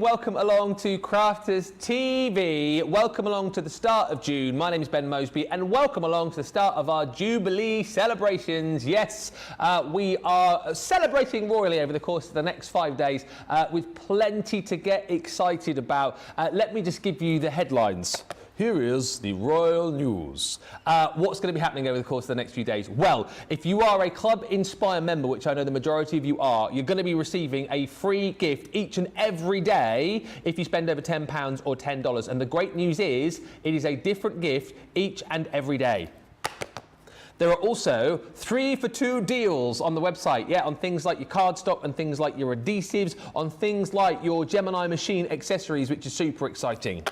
welcome along to Crafters TV. Welcome along to the start of June. My name is Ben Moseby, and welcome along to the start of our Jubilee celebrations. Yes, we are celebrating royally over the course of the next 5 days with plenty to get excited about. Let me just give you the headlines. Here is the royal news. What's going to be happening over the course of the next few days? Well, if you are a Club Inspire member, which I know the majority of you are, you're going to be receiving a free gift each and every day if you spend over £10 or $10. And the great news is, it is a different gift each and every day. There are also 3 for 2 deals on the website, yeah, on things like your cardstock and things like your adhesives, on things like your Gemini machine accessories, which is super exciting.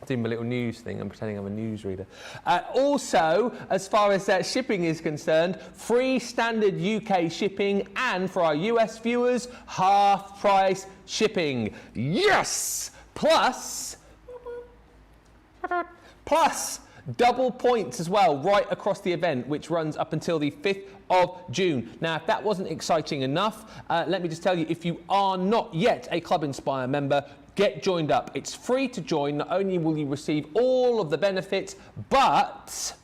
Doing my little news thing, I'm pretending I'm a newsreader. Also, as far as shipping is concerned, free standard UK shipping, and for our US viewers, half price shipping. Yes! Plus double points as well right across the event, which runs up until the 5th of June. Now, if that wasn't exciting enough, let me just tell you, if you are not yet a Club Inspire member, get joined up. It's free to join. Not only will you receive all of the benefits, but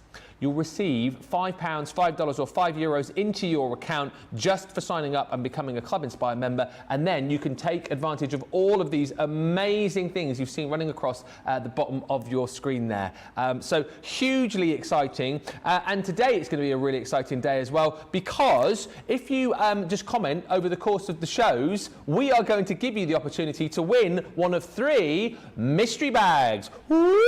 you'll receive £5, $5 or €5 into your account just for signing up and becoming a Club Inspire member. And then you can take advantage of all of these amazing things you've seen running across the bottom of your screen there. So hugely exciting. And today it's going to be a really exciting day as well, because if you just comment over the course of the shows, we are going to give you the opportunity to win one of 3 mystery bags. Woo!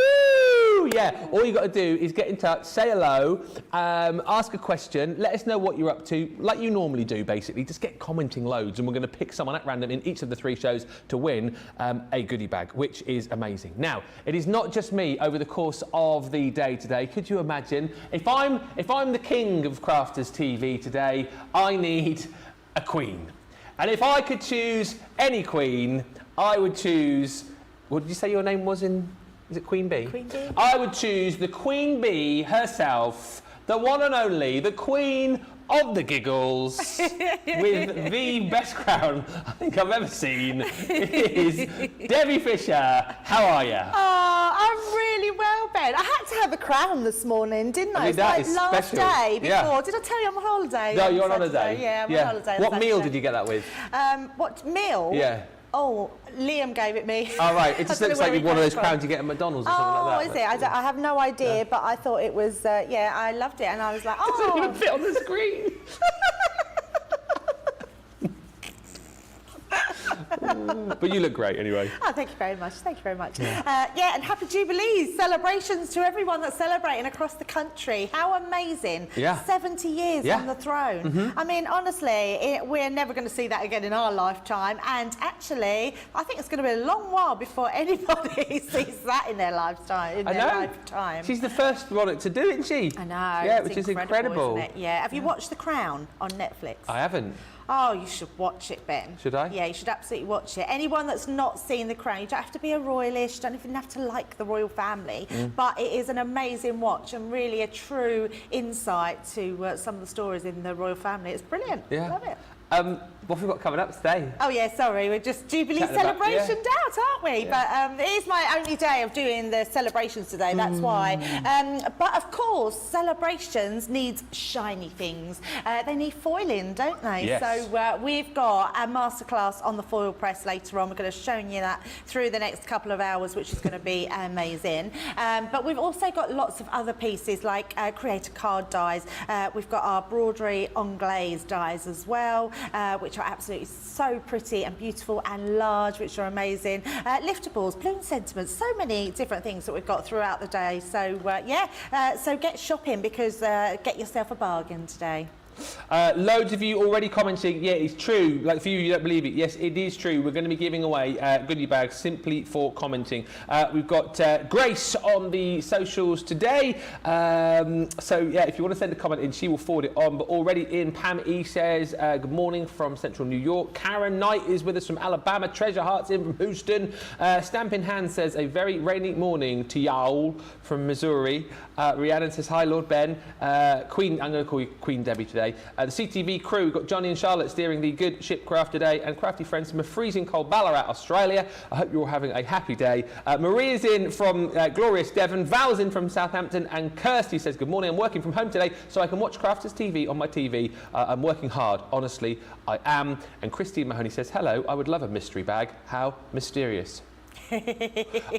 Yeah, all you got to do is get in touch, say hello, ask a question, let us know what you're up to, like you normally do, basically. Just get commenting loads, and we're going to pick someone at random in each of the 3 shows to win a goodie bag, which is amazing. Now, it is not just me over the course of the day today. Could you imagine if I'm the king of Crafters TV today, I need a queen. And if I could choose any queen, I would choose, what did you say your name was in? Is it Queen Bee? Queen Bee. I would choose the Queen Bee herself, the one and only, the Queen of the Giggles, with the best crown I think I've ever seen. It is Debbie Fisher. How are you? Oh, I'm really well, Ben. I had to have a crown this morning, didn't I? mean, It's that like is last special. day before. Yeah. Did I tell you I'm on holiday? No, you're on Saturday? holiday. Yeah, I'm on holiday. What meal did you get that with? What meal? Yeah. Oh, Liam gave it me. Oh, right. It just looks like one of those crowns you get at McDonald's or something like that. Oh, is it? I have no idea, but I thought it was, yeah, I loved it. And I was like, oh. It doesn't even fit on the screen. But you look great anyway. Oh, thank you very much. Thank you very much. Yeah, and happy Jubilees, celebrations to everyone that's celebrating across the country. How amazing. Yeah. 70 years on the throne. Mm-hmm. I mean, honestly, we're never going to see that again in our lifetime. And actually, I think it's going to be a long while before anybody sees that in their lifetime. She's the first one to do it, isn't she? I know. Yeah, which is incredible. Isn't it? Yeah. Have you watched The Crown on Netflix? I haven't. Oh, you should watch it, Ben. Should I? Yeah, you should absolutely watch it. Anyone that's not seen The Crown, you don't have to be a royalist, you don't even have to like the royal family, but it is an amazing watch and really a true insight to some of the stories in the royal family. It's brilliant. Yeah. Love it. What have we got coming up today? Oh yeah, sorry, we're just Jubilee celebrations out, aren't we? Yeah. But it is my only day of doing the celebrations today, that's why. But of course, celebrations need shiny things. They need foiling, don't they? Yes. So we've got a masterclass on the foil press later on. We're going to show you that through the next couple of hours, which is going to be amazing. But we've also got lots of other pieces like creator card dies. We've got our broderie anglaise dies as well, which are absolutely so pretty and beautiful and large, which are amazing. Liftables, balloon sentiments, so many different things that we've got throughout the day. So so get shopping, because get yourself a bargain today. Loads of you already commenting, yeah, it's true. Like for you, you don't believe it. Yes, it is true. We're going to be giving away goodie bags simply for commenting. We've got Grace on the socials today. So yeah, if you want to send a comment in, she will forward it on. But already in, Pam E says, good morning from Central New York. Karen Knight is with us from Alabama. Treasure Hearts in from Houston. Stamp in Hand says, a very rainy morning to y'all from Missouri. Rhiannon says, hi, Lord Ben. Queen, I'm going to call you Queen Debbie today. today. The CTV crew, we've got Johnny and Charlotte steering the Good Ship Craft today, and crafty friends from a freezing cold Ballarat, Australia. I hope you're all having a happy day. Maria's in from glorious Devon, Val's in from Southampton, and Kirsty says, good morning, I'm working from home today so I can watch Crafters TV on my TV. I'm working hard, honestly, I am. And Christine Mahoney says, hello, I would love a mystery bag. How mysterious.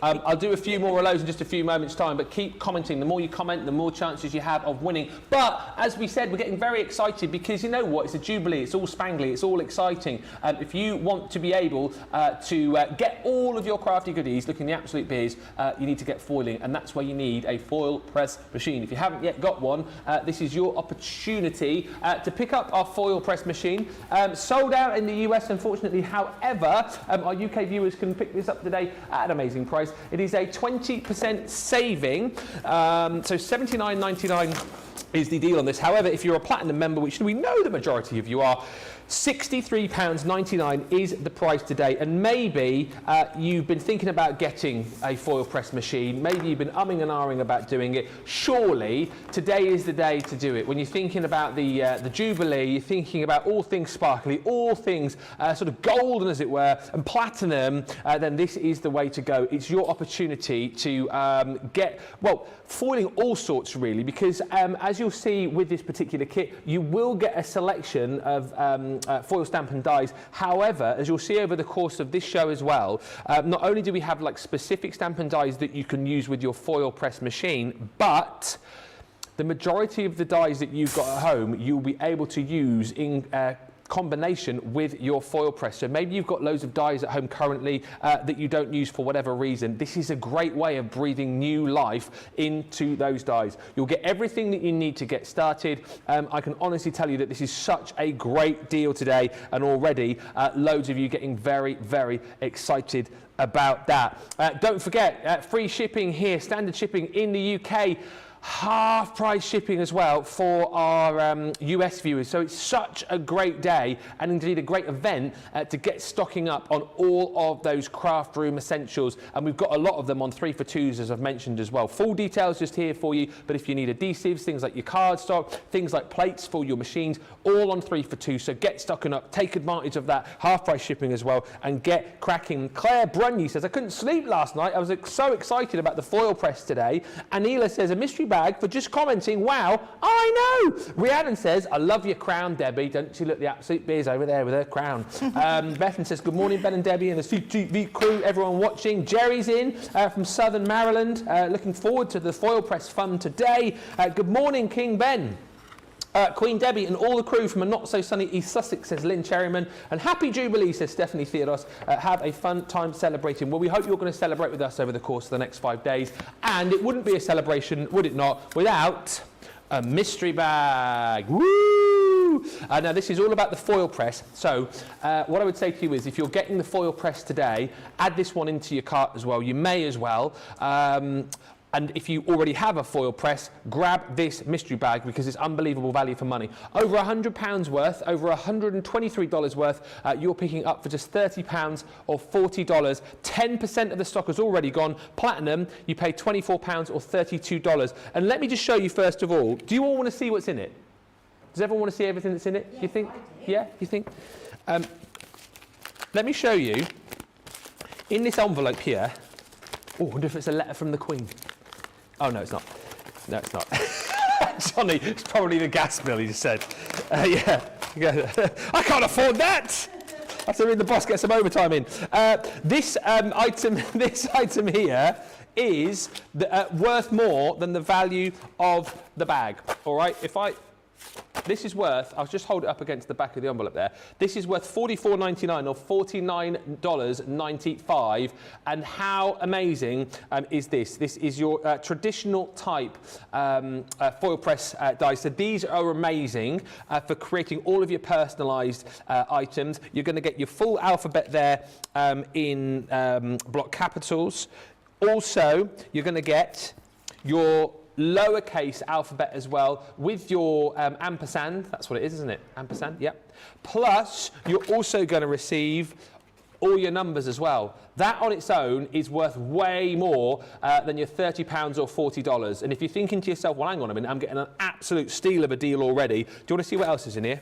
I'll do a few more of those in just a few moments' time, but keep commenting. The more you comment, the more chances you have of winning. But as we said, we're getting very excited because you know what? It's a Jubilee. It's all spangly. It's all exciting. If you want to be able to get all of your crafty goodies looking the absolute biz, you need to get foiling, and that's where you need a foil press machine. If you haven't yet got one, this is your opportunity to pick up our foil press machine. Sold out in the US, unfortunately. However, our UK viewers can pick this up today at an amazing price. It is a 20% saving, so $79.99 is the deal on this. However, if you're a platinum member, which we know the majority of you are, £63.99 is the price today. And maybe you've been thinking about getting a foil press machine. Maybe you've been umming and ahhing about doing it. Surely today is the day to do it. When you're thinking about the Jubilee, you're thinking about all things sparkly, all things sort of golden, as it were, and platinum, then this is the way to go. It's your opportunity to get, well, foiling all sorts really, because as you'll see with this particular kit, you will get a selection of foil stamp and dies. However, as you'll see over the course of this show as well, not only do we have like specific stamp and dies that you can use with your foil press machine, but the majority of the dies that you've got at home, you'll be able to use in combination with your foil press. So maybe you've got loads of dies at home currently that you don't use for whatever reason. This is a great way of breathing new life into those dies. You'll get everything that you need to get started. I can honestly tell you that this is such a great deal today, and already loads of you getting very, very excited about that. Don't forget, free shipping here, standard shipping in the UK. Half price shipping as well for our US viewers. So it's such a great day, and indeed a great event to get stocking up on all of those craft room essentials. And we've got a lot of them on 3 for 2s, as I've mentioned as well. Full details just here for you, but if you need adhesives, things like your cardstock, things like plates for your machines, all on 3 for 2. So get stocking up, take advantage of that half price shipping as well, and get cracking. Claire Brunny says, I couldn't sleep last night. I was so excited about the foil press today. Anila says, a mystery bag for just commenting. Wow, I know. Rhiannon says, I love your crown, Debbie. Don't you look the absolute biz over there with her crown. Bethan says, good morning, Ben and Debbie and the CTV crew, everyone watching. Jerry's in from Southern Maryland. Looking forward to the foil press fun today. Good morning, King Ben. Queen Debbie and all the crew from a not-so-sunny East Sussex, says Lynn Cherryman. And happy Jubilee, says Stephanie Theodos. Have a fun time celebrating. Well, we hope you're going to celebrate with us over the course of the next 5 days. And it wouldn't be a celebration, would it not, without a mystery bag. Woo! Now, this is all about the foil press. So what I would say to you is, if you're getting the foil press today, add this one into your cart as well. You may as well. And if you already have a foil press, grab this mystery bag because it's unbelievable value for money. Over £100 worth, over $123 worth, you're picking up for just £30 or $40. 10% of the stock has already gone. Platinum, you pay £24 or $32. And let me just show you first of all, do you all want to see what's in it? Does everyone want to see everything that's in it? Yes, you think? I do. Yeah, you think? Let me show you, in this envelope here, oh, I wonder if it's a letter from the Queen. Oh, no, it's not. No, it's not. Johnny, it's probably the gas bill, he just said. Yeah. I can't afford that! I have to read the boss, get some overtime in. This item here is worth more than the value of the bag. All right? This is worth, I'll just hold it up against the back of the envelope there. This is worth $44.99 or $49.95. And how amazing is this? This is your traditional type foil press dies. So these are amazing for creating all of your personalised items. You're going to get your full alphabet there in block capitals. Also, you're going to get your lowercase alphabet as well with your ampersand. That's what it is, isn't it? Ampersand, yep. Plus, you're also going to receive all your numbers as well. That on its own is worth way more than your £30 or $40. And if you're thinking to yourself, well, hang on a minute, I'm getting an absolute steal of a deal already. Do you want to see what else is in here?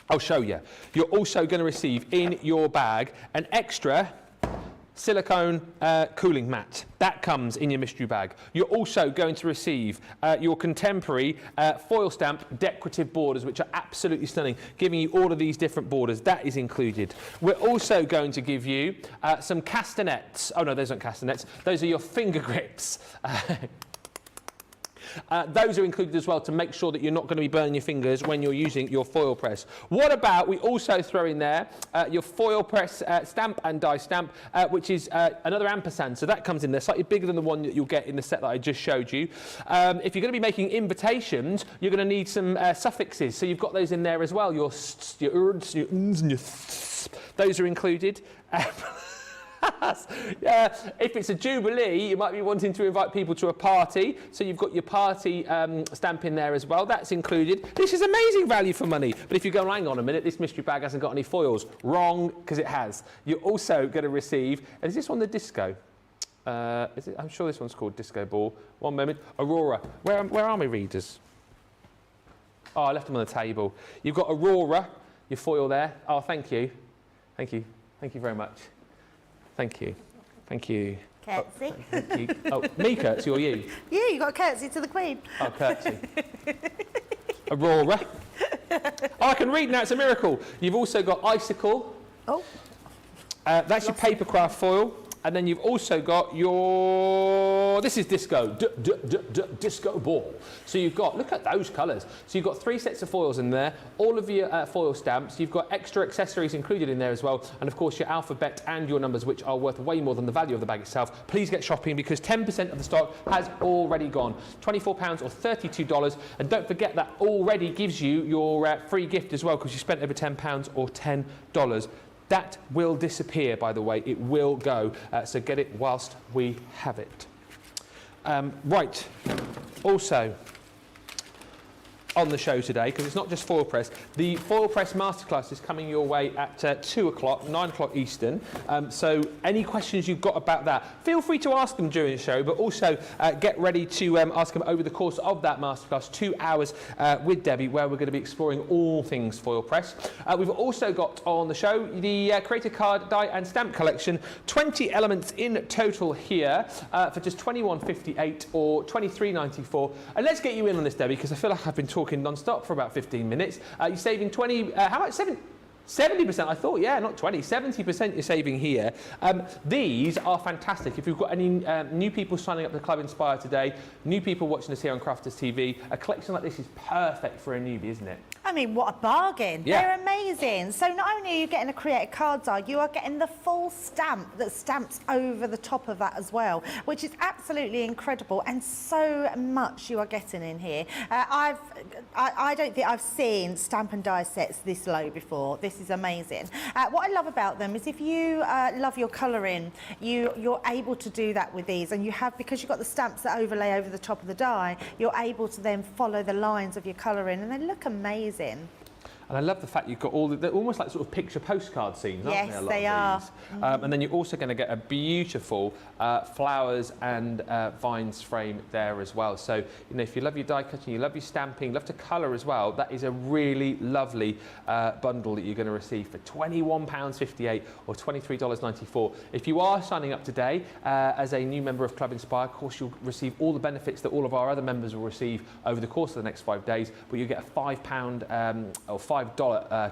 I'll show you. You're also going to receive in your bag an extra silicone cooling mat. That comes in your mystery bag. You're also going to receive your contemporary foil stamp decorative borders, which are absolutely stunning, giving you all of these different borders. That is included. We're also going to give you some castanets. Oh no, those aren't castanets. Those are your finger grips. Those are included as well to make sure that you're not going to be burning your fingers when you're using your foil press. What about we also throw in there your foil press stamp and die stamp, which is another ampersand. So that comes in there, slightly bigger than the one that you'll get in the set that I just showed you. If you're going to be making invitations, you're going to need some suffixes. So you've got those in there as well. Your sts, your urds, your uns, and your ths. Those are included. If it's a Jubilee, you might be wanting to invite people to a party, so you've got your party stamp in there as well. That's included. This is amazing value for money. But if you go, hang on a minute, this mystery bag hasn't got any foils. Wrong, because it has. You're also going to receive, and is this one the disco? Is it? I'm sure this one's called Disco Ball. One moment. Aurora. Where are my readers? Oh, I left them on the table. You've got Aurora, your foil there. Oh, thank you. Thank you. Thank you very much. Thank you. Thank you. Curtsy. Oh, thank you. Oh, me curtsy or you? You got a curtsy to the Queen. Oh, curtsy. Aurora. Oh, I can read now, it's a miracle. You've also got icicle. Oh. That's your paper craft foil. And then you've also got your, this is disco, disco ball. So you've got, look at those colours. So you've got 3 sets of foils in there, all of your foil stamps. You've got extra accessories included in there as well. And of course your alphabet and your numbers, which are worth way more than the value of the bag itself. Please get shopping because 10% of the stock has already gone. £24 or $32. And don't forget that already gives you your free gift as well because you spent over £10 or $10. That will disappear, by the way. It will go. So get it whilst we have it. Right. Also, on the show today, because it's not just foil press, the foil press masterclass is coming your way at 2 o'clock, 9 o'clock Eastern. So any questions you've got about that, feel free to ask them during the show, but also get ready to ask them over the course of that masterclass, 2 hours with Debbie, where we're going to be exploring all things foil press. We've also got on the show the Creator Card, Die and Stamp Collection, 20 elements in total here for just £21.58 or £23.94. And let's get you in on this, Debbie, because I feel like I've been talking non-stop for about 15 minutes. You're saving 20, how much? 70%, I thought, yeah, not 20, 70% you're saving here. These are fantastic. If you've got any new people signing up to Club Inspire today, new people watching us here on Crafters TV, a collection like this is perfect for a newbie, isn't it? I mean, what a bargain. Yeah. They're amazing. So not only are you getting a created card die, you are getting the full stamp that stamps over the top of that as well, which is absolutely incredible, and so much you are getting in here. I don't think I've seen stamp and die sets this low before. This is amazing. What I love about them is if you love your colouring, you're able to do that with these, and you have, because you've got the stamps that overlay over the top of the die, you're able to then follow the lines of your colouring, and they look amazing. And I love the fact you've got all the, they're almost like sort of picture postcard scenes, aren't yes, they? A lot they of are. These. And then you're also going to get a beautiful flowers and vines frame there as well. So, you know, if you love your die cutting, you love your stamping, love to colour as well, that is a really lovely bundle that you're going to receive for £21.58 or $23.94. If you are signing up today as a new member of Club Inspire, of course, you'll receive all the benefits that all of our other members will receive over the course of the next 5 days, but you'll get a £5 or $5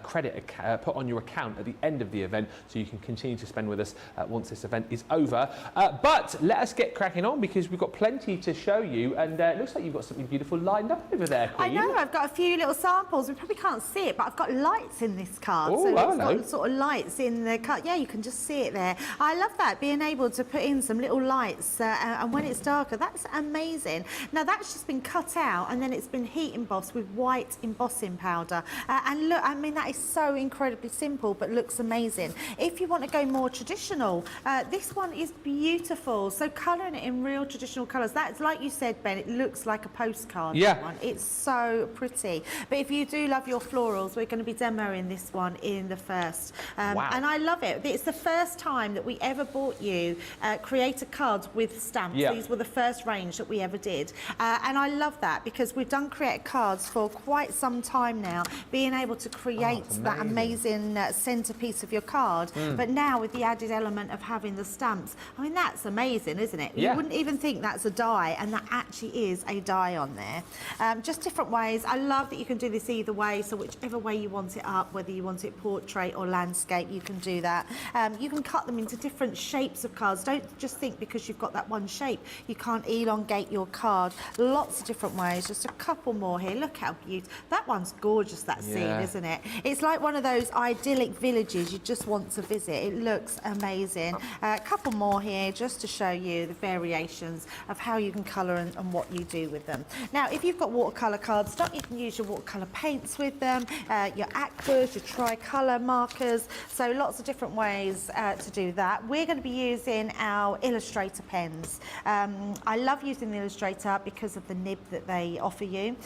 credit put on your account at the end of the event, so you can continue to spend with us once this event is over. But let us get cracking on, because we've got plenty to show you, and it looks like you've got something beautiful lined up over there, Queen. I know, I've got a few little samples. We probably can't see it, but I've got lights in this card. Oh, so it's hello. got sort of lights in the card. Yeah, you can just see it there. I love that, being able to put in some little lights, and when it's darker, that's amazing. Now, that's just been cut out, and then it's been heat embossed with white embossing powder. And And look, I mean, that is so incredibly simple, but looks amazing. If you want to go more traditional, this one is beautiful. So colouring it in real traditional colours. That's like you said, Ben, it looks like a postcard. Yeah. That one. It's so pretty. But if you do love your florals, we're going to be demoing this one in the first. Wow. And I love it. It's the first time that we ever bought you creator cards with stamps. Yeah. These were the first range that we ever did. And I love that because we've done creator cards for quite some time now, being able to create that amazing centerpiece of your card. But now with the added element of having the stamps, I mean, that's amazing, isn't it? Yeah. You wouldn't even think that's a die, and that actually is a die on there. Just different ways. I love that you can do this either way, so whichever way you want it up, whether you want it portrait or landscape, you can do that. You can cut them into different shapes of cards. Don't just think because you've got that one shape, you can't elongate your card. Lots of different ways. Just a couple more here. Look how beautiful. That one's gorgeous, that scene, isn't it? It's like one of those idyllic villages you just want to visit. It looks amazing. A couple more here just to show you the variations of how you can colour and what you do with them. Now, if you've got watercolour cardstock, you can use your watercolour paints with them, your aquas, your tricolour markers. So lots of different ways to do that. We're going to be using our Illustrator pens. I love using the Illustrator because of the nib that they offer you.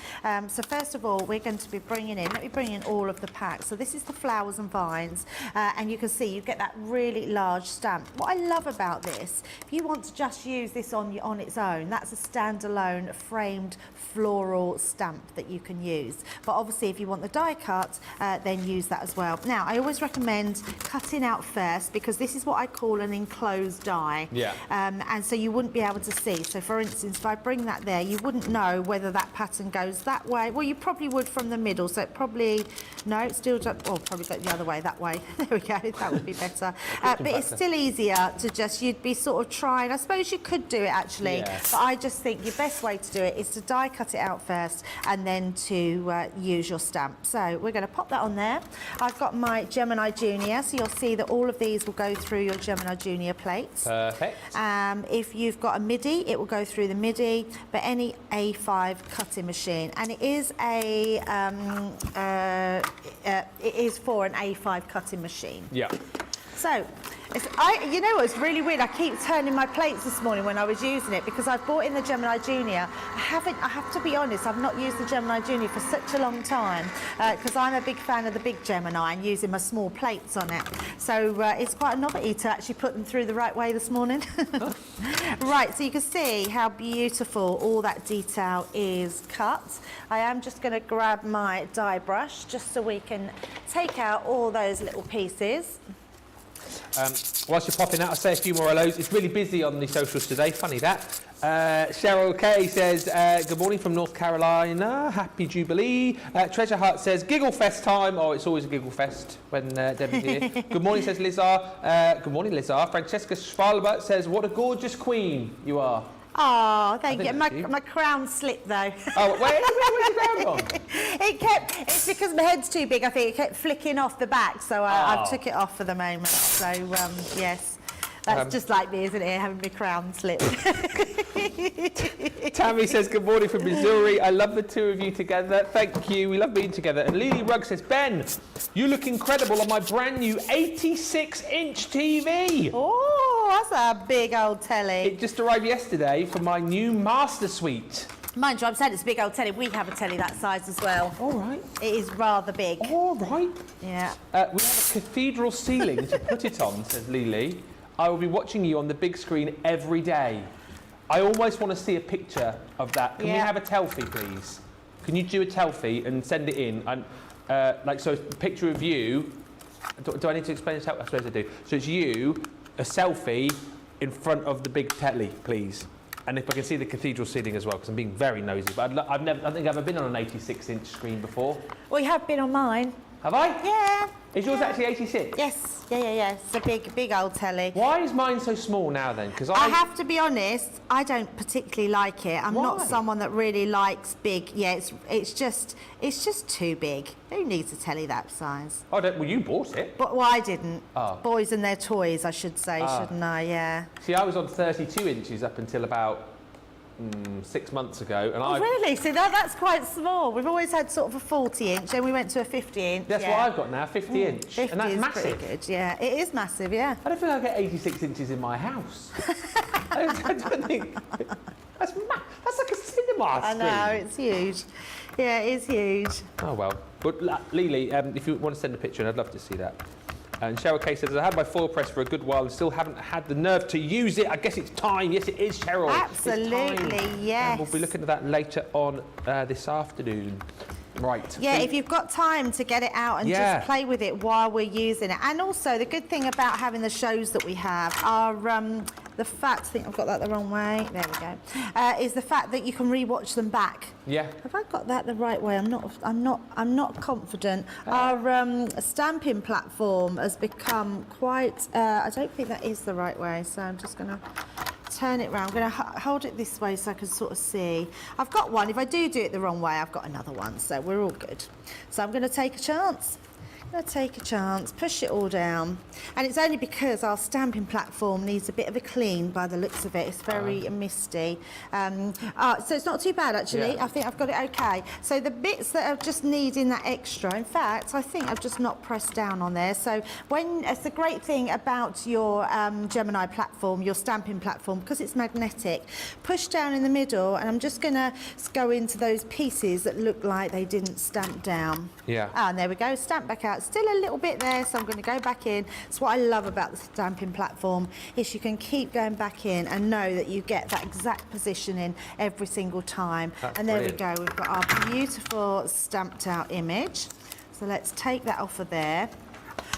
So first of all, we're going to be bringing in, let me bring in all of the packs. So this is the flowers and vines, and you can see you get that really large stamp. What I love about this, if you want to just use this on its own, that's a standalone framed floral stamp that you can use. But obviously if you want the die cut, then use that as well. Now, I always recommend cutting out first because this is what I call an enclosed die. Yeah. And so you wouldn't be able to see. So for instance, if I bring that there, you wouldn't know whether that pattern goes that way. Well, you probably would from the middle. So it probably, no, it still don't, oh, probably go the other way, that way. There we go, that would be better. But it's still easier to just, you'd be sort of trying, I suppose you could do it actually, but I just think your best way to do it is to die cut it out first and then to use your stamp. So we're going to pop that on there. I've got my Gemini Junior, so you'll see that all of these will go through your Gemini Junior plates. Perfect. If you've got a MIDI, it will go through the MIDI, but any A5 cutting machine, and it is a it is for an A5 cutting machine. Yeah. So, you know what's really weird? I keep turning my plates this morning when I was using it because I've bought in the Gemini Junior. I have to be honest, I've not used the Gemini Junior for such a long time because I'm a big fan of the big Gemini and using my small plates on it. So it's quite a novelty to actually put them through the right way this morning. Right, so you can see how beautiful all that detail is cut. I am just going to grab my die brush just so we can take out all those little pieces. Whilst you're popping out, I'll say a few more hellos. It's really busy on the socials today, funny that. Cheryl Kay says, good morning from North Carolina, happy Jubilee. Treasure Heart says, Giggle Fest time. Oh, it's always a Giggle Fest when Debbie's here. Good morning, says Lizar. Good morning, Lizar. Francesca Schwalbert says, what a gorgeous queen you are. Oh, thank you. My crown slipped though. Oh, where's your crown gone? It's because my head's too big, I think. It kept flicking off the back, so I took it off for the moment. So, yes. That's just like me, isn't it, having my crown slipped. Tammy says, good morning from Missouri. I love the two of you together. Thank you. We love being together. And Lily Rugg says, Ben, you look incredible on my brand new 86-inch TV. Oh, that's a big old telly. It just arrived yesterday for my new master suite. Mind you, I'm saying it's a big old telly. We have a telly that size as well. All right. It is rather big. All right. Yeah. We have a cathedral ceiling to put it on, says Lily. I will be watching you on the big screen every day. I almost want to see a picture of that. Can we have a selfie, please? Can you do a selfie and send it in? And so a picture of you. Do I need to explain this? I suppose I do. So it's you, a selfie in front of the big telly, please. And if I can see the cathedral ceiling as well, because I'm being very nosy. But I don't think I've ever been on an 86-inch screen before. Well, you have been on mine. Have I? Yeah. Is yours actually 86? Yes. Yeah. It's a big old telly. Why is mine so small now then? Because I have to be honest, I don't particularly like it. I'm not someone that really likes big. Yeah, it's just too big. Who needs a telly that size? Oh, well, you bought it. But I didn't. Oh. Boys and their toys, I should say, shouldn't I? Yeah. See, I was on 32 inches up until about 6 months ago. And Oh, really? See, that's quite small. We've always had sort of a 40-inch, then we went to a 50-inch. That's what I've got now, 50-inch. 50 and that's is massive. pretty good, yeah. It is massive, yeah. I don't think I'll get 86 inches in my house. I don't think... That's like a cinema I screen. know, it's huge. Yeah, it is huge. Oh, well. But Lily, if you want to send a picture, I'd love to see that. And Cheryl K says, I had my foil press for a good while and still haven't had the nerve to use it. I guess it's time. Yes, it is, Cheryl. Absolutely, yes. And we'll be looking at that later on this afternoon. Right. Yeah, if you've got time to get it out and just play with it while we're using it. And also, the good thing about having the shows that we have are the fact, I think I've got that the wrong way, there we go, is the fact that you can re-watch them back. Yeah. Have I got that the right way? I'm not confident. Our stamping platform has become quite, I don't think that is the right way, so I'm just going to turn it round. I'm going to hold it this way so I can sort of see. I've got one. If I do it the wrong way, I've got another one, so we're all good. So I'm going to take a chance. Push it all down. And it's only because our stamping platform needs a bit of a clean by the looks of it. It's very misty. So it's not too bad, actually. Yeah. I think I've got it okay. So the bits that are just needing that extra, in fact, I think I've just not pressed down on there. So it's the great thing about your Gemini platform, your stamping platform, because it's magnetic, push down in the middle, and I'm just going to go into those pieces that look like they didn't stamp down. Yeah. And there we go, stamp back out. Still a little bit there, so I'm going to go back in. It's what I love about the stamping platform, is you can keep going back in and know that you get that exact positioning every single time. That's and there brilliant. we go, we've got our beautiful stamped out image. So let's take that off of there.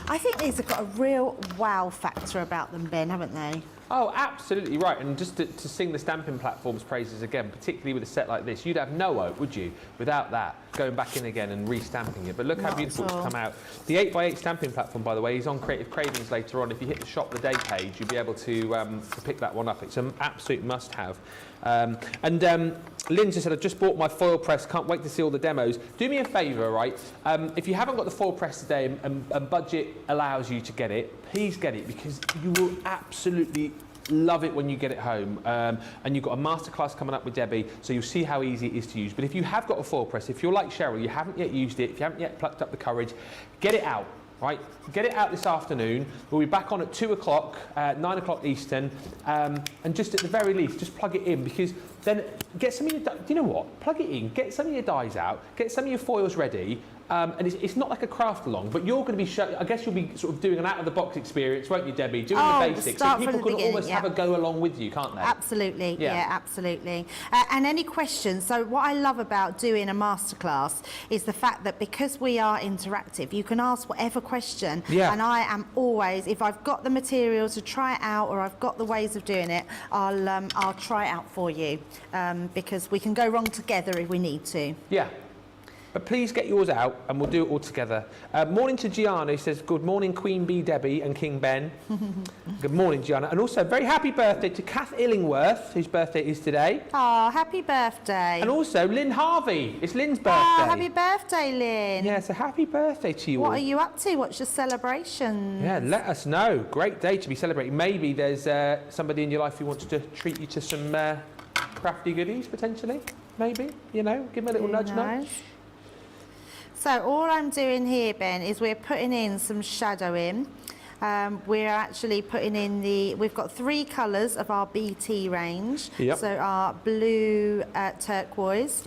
I think these have got a real wow factor about them, Ben, haven't they? Oh, absolutely right. And just to sing the stamping platform's praises again, particularly with a set like this, you'd have no hope, would you, without that, going back in again and re-stamping it. But look how beautiful it's come out. The 8x8 stamping platform, by the way, is on Creative Cravings later on. If you hit the Shop the Day page, you'll be able to pick that one up. It's an absolute must-have. Lynn just said, I've just bought my foil press, can't wait to see all the demos. Do me a favour, right? If you haven't got the foil press today and budget allows you to get it, please get it, because you will absolutely love it when you get it home. And you've got a masterclass coming up with Debbie, so you'll see how easy it is to use. But if you have got a foil press, if you're like Cheryl, you haven't yet used it, if you haven't yet plucked up the courage, get it out. Right, get it out this afternoon. We'll be back on at 2 o'clock, 9 o'clock Eastern, and just at the very least, just plug it in, because then get some of your, do you know what? Plug it in, get some of your dies out, get some of your foils ready, and it's not like a craft along, but you're going to be, I guess you'll be sort of doing an out-of-the-box experience, won't you, Debbie? Doing the basics, so people can almost have a go along with you, can't they? Absolutely, yeah absolutely. And any questions, so what I love about doing a masterclass is the fact that because we are interactive, you can ask whatever question, and I am always, if I've got the material to try it out or I've got the ways of doing it, I'll try it out for you, because we can go wrong together if we need to. Yeah. But please get yours out and we'll do it all together. Morning to Gianna, who says, good morning, Queen Bee Debbie and King Ben. Good morning, Gianna. And also, very happy birthday to Kath Illingworth, whose birthday is today. Oh, happy birthday. And also, Lynn Harvey. It's Lynn's birthday. Oh, happy birthday, Lynn. Yeah, so happy birthday to you all. What are you up to? What's your celebration? Yeah, let us know. Great day to be celebrating. Maybe there's somebody in your life who wants to treat you to some crafty goodies, potentially. Maybe, you know, give them a little nudge. So all I'm doing here, Ben, is we're putting in some shadowing. We're actually putting in we've got 3 colours of our BT range. Yep. So our blue, turquoise,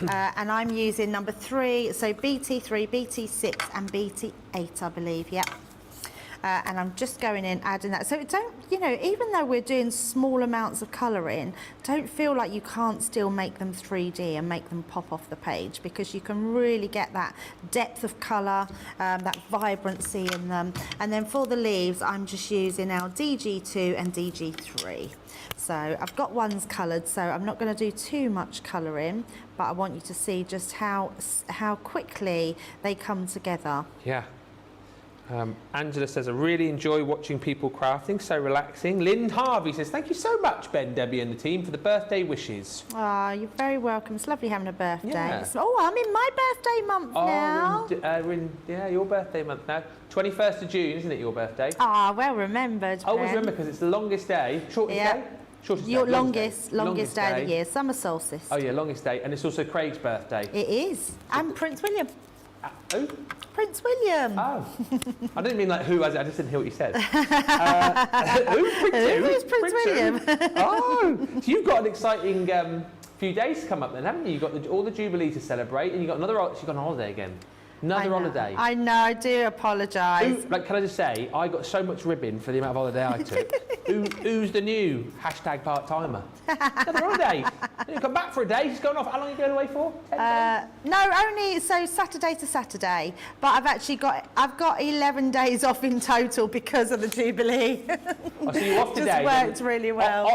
and I'm using number 3, so BT3, BT6 and BT8, I believe, yep. And I'm just going in, adding that. So don't, you know, even though we're doing small amounts of colouring, don't feel like you can't still make them 3D and make them pop off the page, because you can really get that depth of colour, that vibrancy in them. And then for the leaves, I'm just using our DG2 and DG3. So I've got ones coloured, so I'm not going to do too much colouring, but I want you to see just how quickly they come together. Yeah. Angela says, I really enjoy watching people crafting, so relaxing. Lynn Harvey says, thank you so much, Ben, Debbie and the team, for the birthday wishes. Oh, you're very welcome. It's lovely having a birthday. Yeah. I'm in my birthday month now. We're in, your birthday month now. 21st of June, isn't it, your birthday? Ah, well remembered, I always Ben. remember, because it's the longest day, shortest day. Shortest Your day, longest day of day. the year, summer solstice. Oh yeah, longest day, and it's also Craig's birthday. It is, and Prince William. Who? Prince William. Oh, I didn't mean like who was it. I just didn't hear what you said. Who? Who's Prince William? Oh, so you've got an exciting few days to come up then, haven't you? You've got all the Jubilee to celebrate, and you've got another. She's gone on holiday again. Another holiday. I know, I do apologise. Like, can I just say, I got so much ribbon for the amount of holiday I took. Who's the new #part-timer? Another holiday. You come back for a day. She's going off. How long are you going away for? 10 days? No, only so Saturday to Saturday. But I've got 11 days off in total because of the Jubilee. Oh, so you're off today. Just worked really well.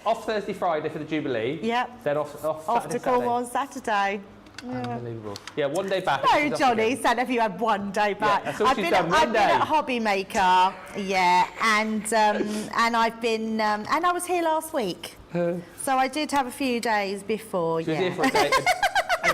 Off Thursday, Friday for the Jubilee. Yep. Then off Off to Cornwall on Saturday. Yeah. Unbelievable. Yeah, one day back. No, Johnny, Santa, have you had one day back? Yeah, that's all she's done, I've one day. been at Hobby Maker, yeah, and I've been, and I was here last week. So I did have a few days before, She was here for a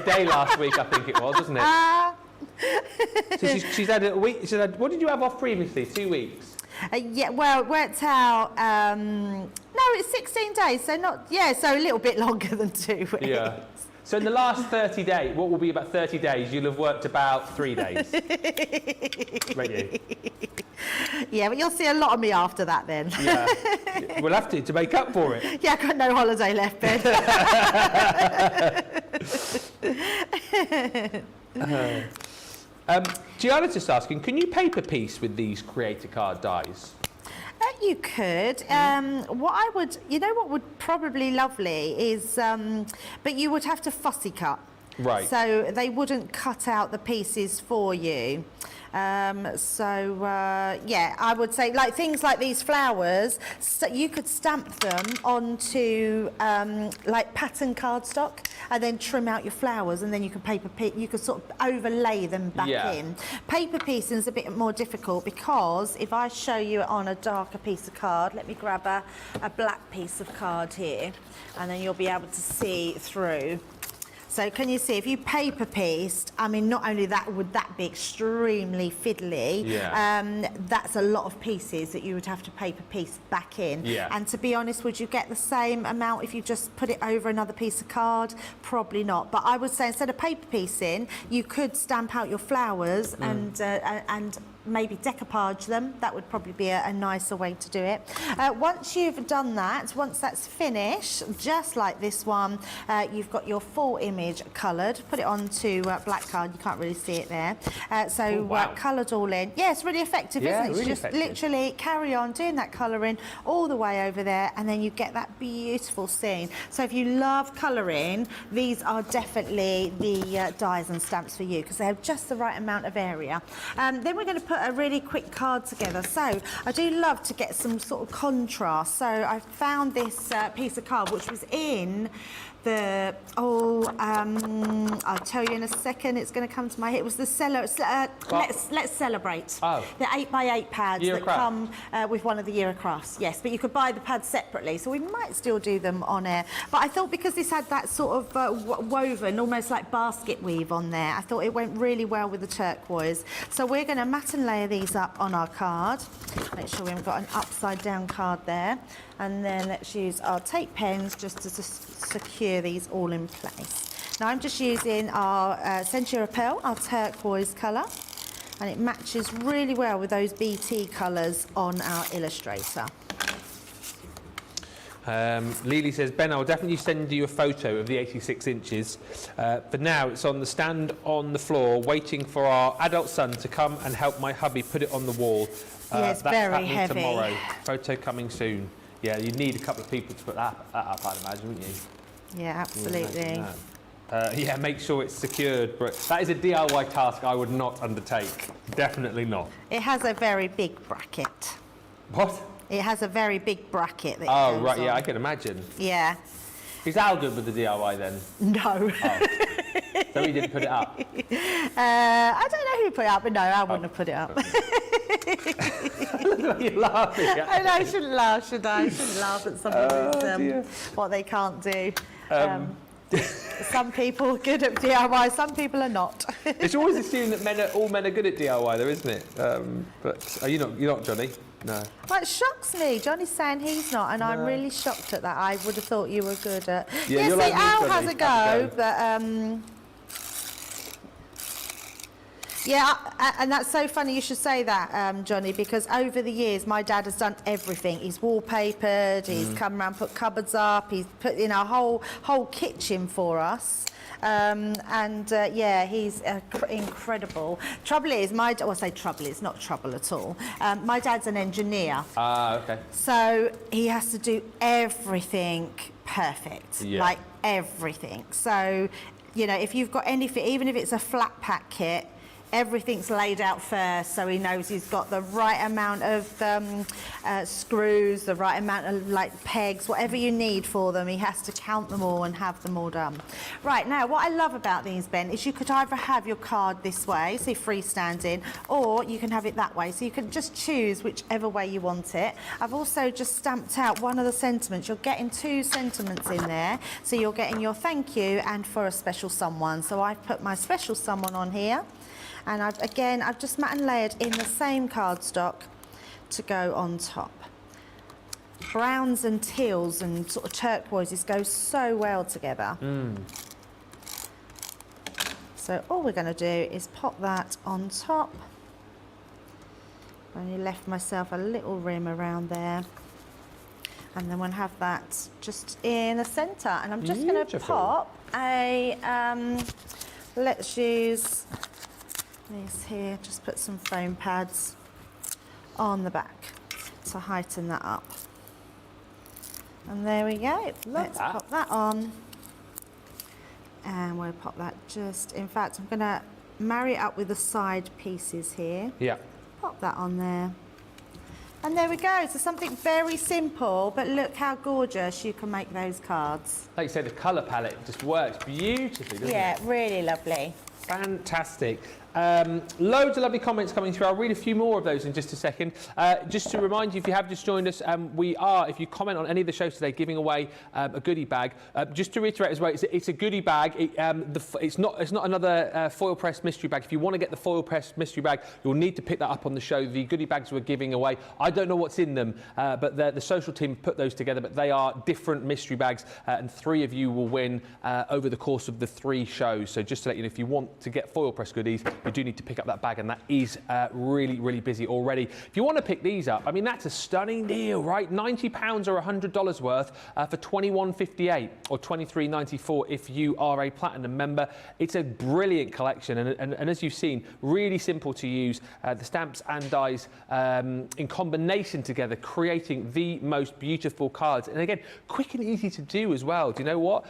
day last week, I think it was, wasn't it? So she's had a week. What did you have off previously? 2 weeks. Yeah, well, it worked out. No, it's 16 days, so so a little bit longer than 2 weeks. Yeah. So in the last 30 days, what will be about 30 days, you'll have worked about 3 days. Won't you? Yeah, but you'll see a lot of me after that then. Yeah. We'll have to make up for it. Yeah, I've got no holiday left, Ben. Gianna's just asking, can you paper piece with these creator card dies? You could. What I would, you know what would probably lovely is, but you would have to fussy cut. Right. So they wouldn't cut out the pieces for you. Yeah, I would say like things like these flowers, so you could stamp them onto like pattern cardstock and then trim out your flowers, and then you can you could sort of overlay them back in. Paper piecing is a bit more difficult because if I show you it on a darker piece of card, let me grab a black piece of card here, and then you'll be able to see through. So can you see, if you paper pieced, I mean, not only that would that be extremely fiddly, that's a lot of pieces that you would have to paper piece back in. And to be honest, would you get the same amount if you just put it over another piece of card? Probably not. But I would say instead of paper piecing, you could stamp out your flowers and maybe decoupage them. That would probably be a nicer way to do it. Once you've done that, once that's finished, just like this one, you've got your full image coloured. Put it onto black card. You can't really see it there. Coloured all in. Yeah, it's really effective, isn't it? Really just effective. literally carry on doing that colouring all the way over there, and then you get that beautiful scene. So if you love colouring, these are definitely the dies and stamps for you because they have just the right amount of area. Then we're going to put a really quick card together. So I do love to get some sort of contrast. So I found this piece of card which was in the I'll tell you in a second. It's going to come to my head. It was the Let's Celebrate. The 8x8 pads that come with one of the Year of Crafts. Yes, but you could buy the pads separately, so we might still do them on air. But I thought because this had that sort of woven, almost like basket weave on there, I thought it went really well with the turquoise. So we're going to mat and layer these up on our card. Make sure we haven't got an upside down card there. And then let's use our tape pens just to secure these all in place. Now I'm just using our Century Pearl, our turquoise colour, and it matches really well with those BT colours on our Illustrator. Lily says, Ben, I'll definitely send you a photo of the 86 inches. For now, it's on the stand on the floor, waiting for our adult son to come and help my hubby put it on the wall. Yeah, it's that's very heavy. Tomorrow. Photo coming soon. Yeah, you'd need a couple of people to put that up, I'd imagine, wouldn't you? Yeah, absolutely. Yeah, make sure it's secured. But that is a DIY task I would not undertake. Definitely not. It has a very big bracket. What? It has a very big bracket that it Oh, goes right, on. yeah, I can imagine. Yeah. Is Al good with the DIY then? No. Oh. So he didn't put it up? I don't know who put it up, but no, I wouldn't have put it up. You're laughing at I know, I shouldn't laugh, should I? I shouldn't laugh at something what they can't do. Some people are good at DIY, some people are not. It's always assumed that all men are good at DIY, though, isn't it? But are you not, Johnny? No. Well, it shocks me. Johnny's saying he's not, and I'm really shocked at that. I would have thought you were good at... Yeah, see, you're like me, Al Johnny. has a go, but... Yeah, and that's so funny you should say that, Johnny, because over the years, my dad has done everything. He's wallpapered, he's come around, put cupboards up, he's put in a whole kitchen for us. Yeah, he's incredible. Trouble is, well, I say trouble, it's not trouble at all. My dad's an engineer. Okay. So he has to do everything perfect, like everything. So, you know, if you've got anything, even if it's a flat pack kit, everything's laid out first, so he knows he's got the right amount of screws, the right amount of like pegs, whatever you need for them. He has to count them all and have them all done. Right, now what I love about these, Ben, is you could either have your card this way, so freestanding, or you can have it that way, so you can just choose whichever way you want it. I've also just stamped out one of the sentiments. You're getting 2 sentiments in there, so you're getting your thank you and for a special someone. So I've put my special someone on here. And I've just mat and layered in the same cardstock to go on top. Browns and teals and sort of turquoises go so well together. So all we're going to do is pop that on top. I only left myself a little rim around there. And then we'll have that just in the centre. And I'm just going to pop a, let's use... these here, just put some foam pads on the back to heighten that up. And there we go. Let's pop that on. And we'll pop that just, in fact, I'm going to marry it up with the side pieces here. Yeah. Pop that on there. And there we go. So something very simple, but look how gorgeous you can make those cards. Like you said, the colour palette just works beautifully, doesn't it? Yeah, really lovely. Fantastic. Loads of lovely comments coming through. I'll read a few more of those in just a second. Just to remind you, if you have just joined us, we are, if you comment on any of the shows today, giving away a goodie bag. Just to reiterate as well, it's a goodie bag. It's not another foil press mystery bag. If you want to get the foil press mystery bag, you'll need to pick that up on the show. The goodie bags we're giving away, I don't know what's in them, but the social team put those together, but they are different mystery bags, and 3 of you will win over the course of the 3 shows. So just to let you know, if you want to get foil press goodies, you do need to pick up that bag, and that is really, really busy already. If you want to pick these up, I mean, that's a stunning deal, right? £90 or $100 worth for $21.58 or $23.94 if you are a platinum member. It's a brilliant collection, and as you've seen, really simple to use. The stamps and dies in combination together, creating the most beautiful cards. And again, quick and easy to do as well. Do you know what?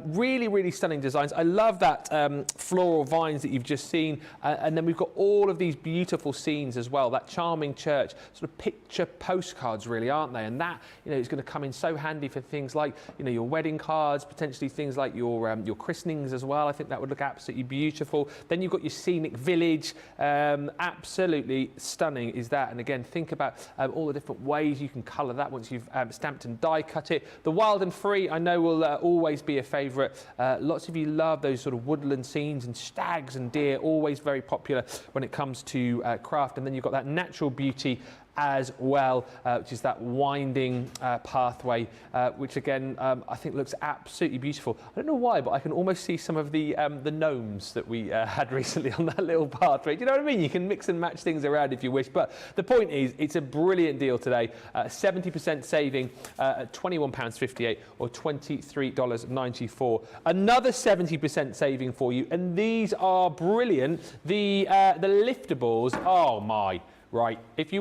Really, really stunning designs. I love that floral vines that you've just seen. And then we've got all of these beautiful scenes as well. That charming church, sort of picture postcards, really, aren't they? And that, you know, is going to come in so handy for things like, you know, your wedding cards, potentially things like your christenings as well. I think that would look absolutely beautiful. Then you've got your scenic village. Absolutely stunning is that. And again, think about all the different ways you can colour that once you've stamped and die cut it. The wild and free, I know, will always be a favourite. Lots of you love those sort of woodland scenes, and stags and deer, always very popular when it comes to craft. And then you've got that natural beauty as well, which is that winding pathway, which again I think looks absolutely beautiful. I don't know why, but I can almost see some of the gnomes that we had recently on that little pathway. Do you know what I mean? You can mix and match things around if you wish, but the point is, it's a brilliant deal today. 70% saving at £21.58 or $23.94. Another 70% saving for you, and these are brilliant. The Liftables, oh my, right. If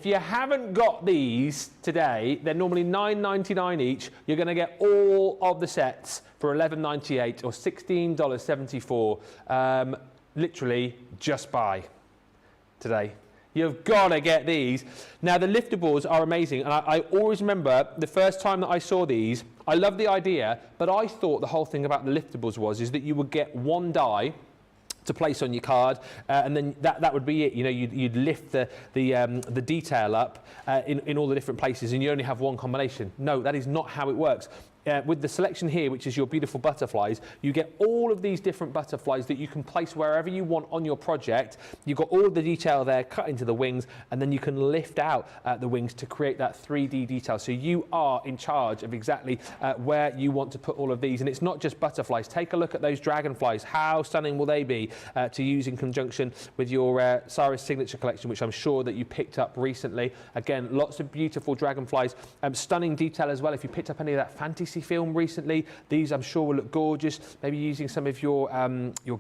you haven't got these today, they're normally $9.99 each. You're going to get all of the sets for $11.98 or $16.74. Literally, just buy today. You've got to get these. Now, the Liftables are amazing, and I always remember the first time that I saw these, I love the idea, but I thought the whole thing about the Liftables is that you would get one die to place on your card, and then that would be it. You know, you'd lift the detail up in all the different places, and you only have one combination. No, that is not how it works. with the selection here, which is your beautiful butterflies, you get all of these different butterflies that you can place wherever you want on your project. You've got all of the detail there cut into the wings, and then you can lift out the wings to create that 3D detail. So you are in charge of exactly where you want to put all of these. And it's not just butterflies. Take a look at those dragonflies. How stunning will they be to use in conjunction with your Cyrus Signature collection, which I'm sure that you picked up recently. Again, lots of beautiful dragonflies. Stunning detail as well. If you picked up any of that fantasy film recently, these I'm sure will look gorgeous. Maybe using some of your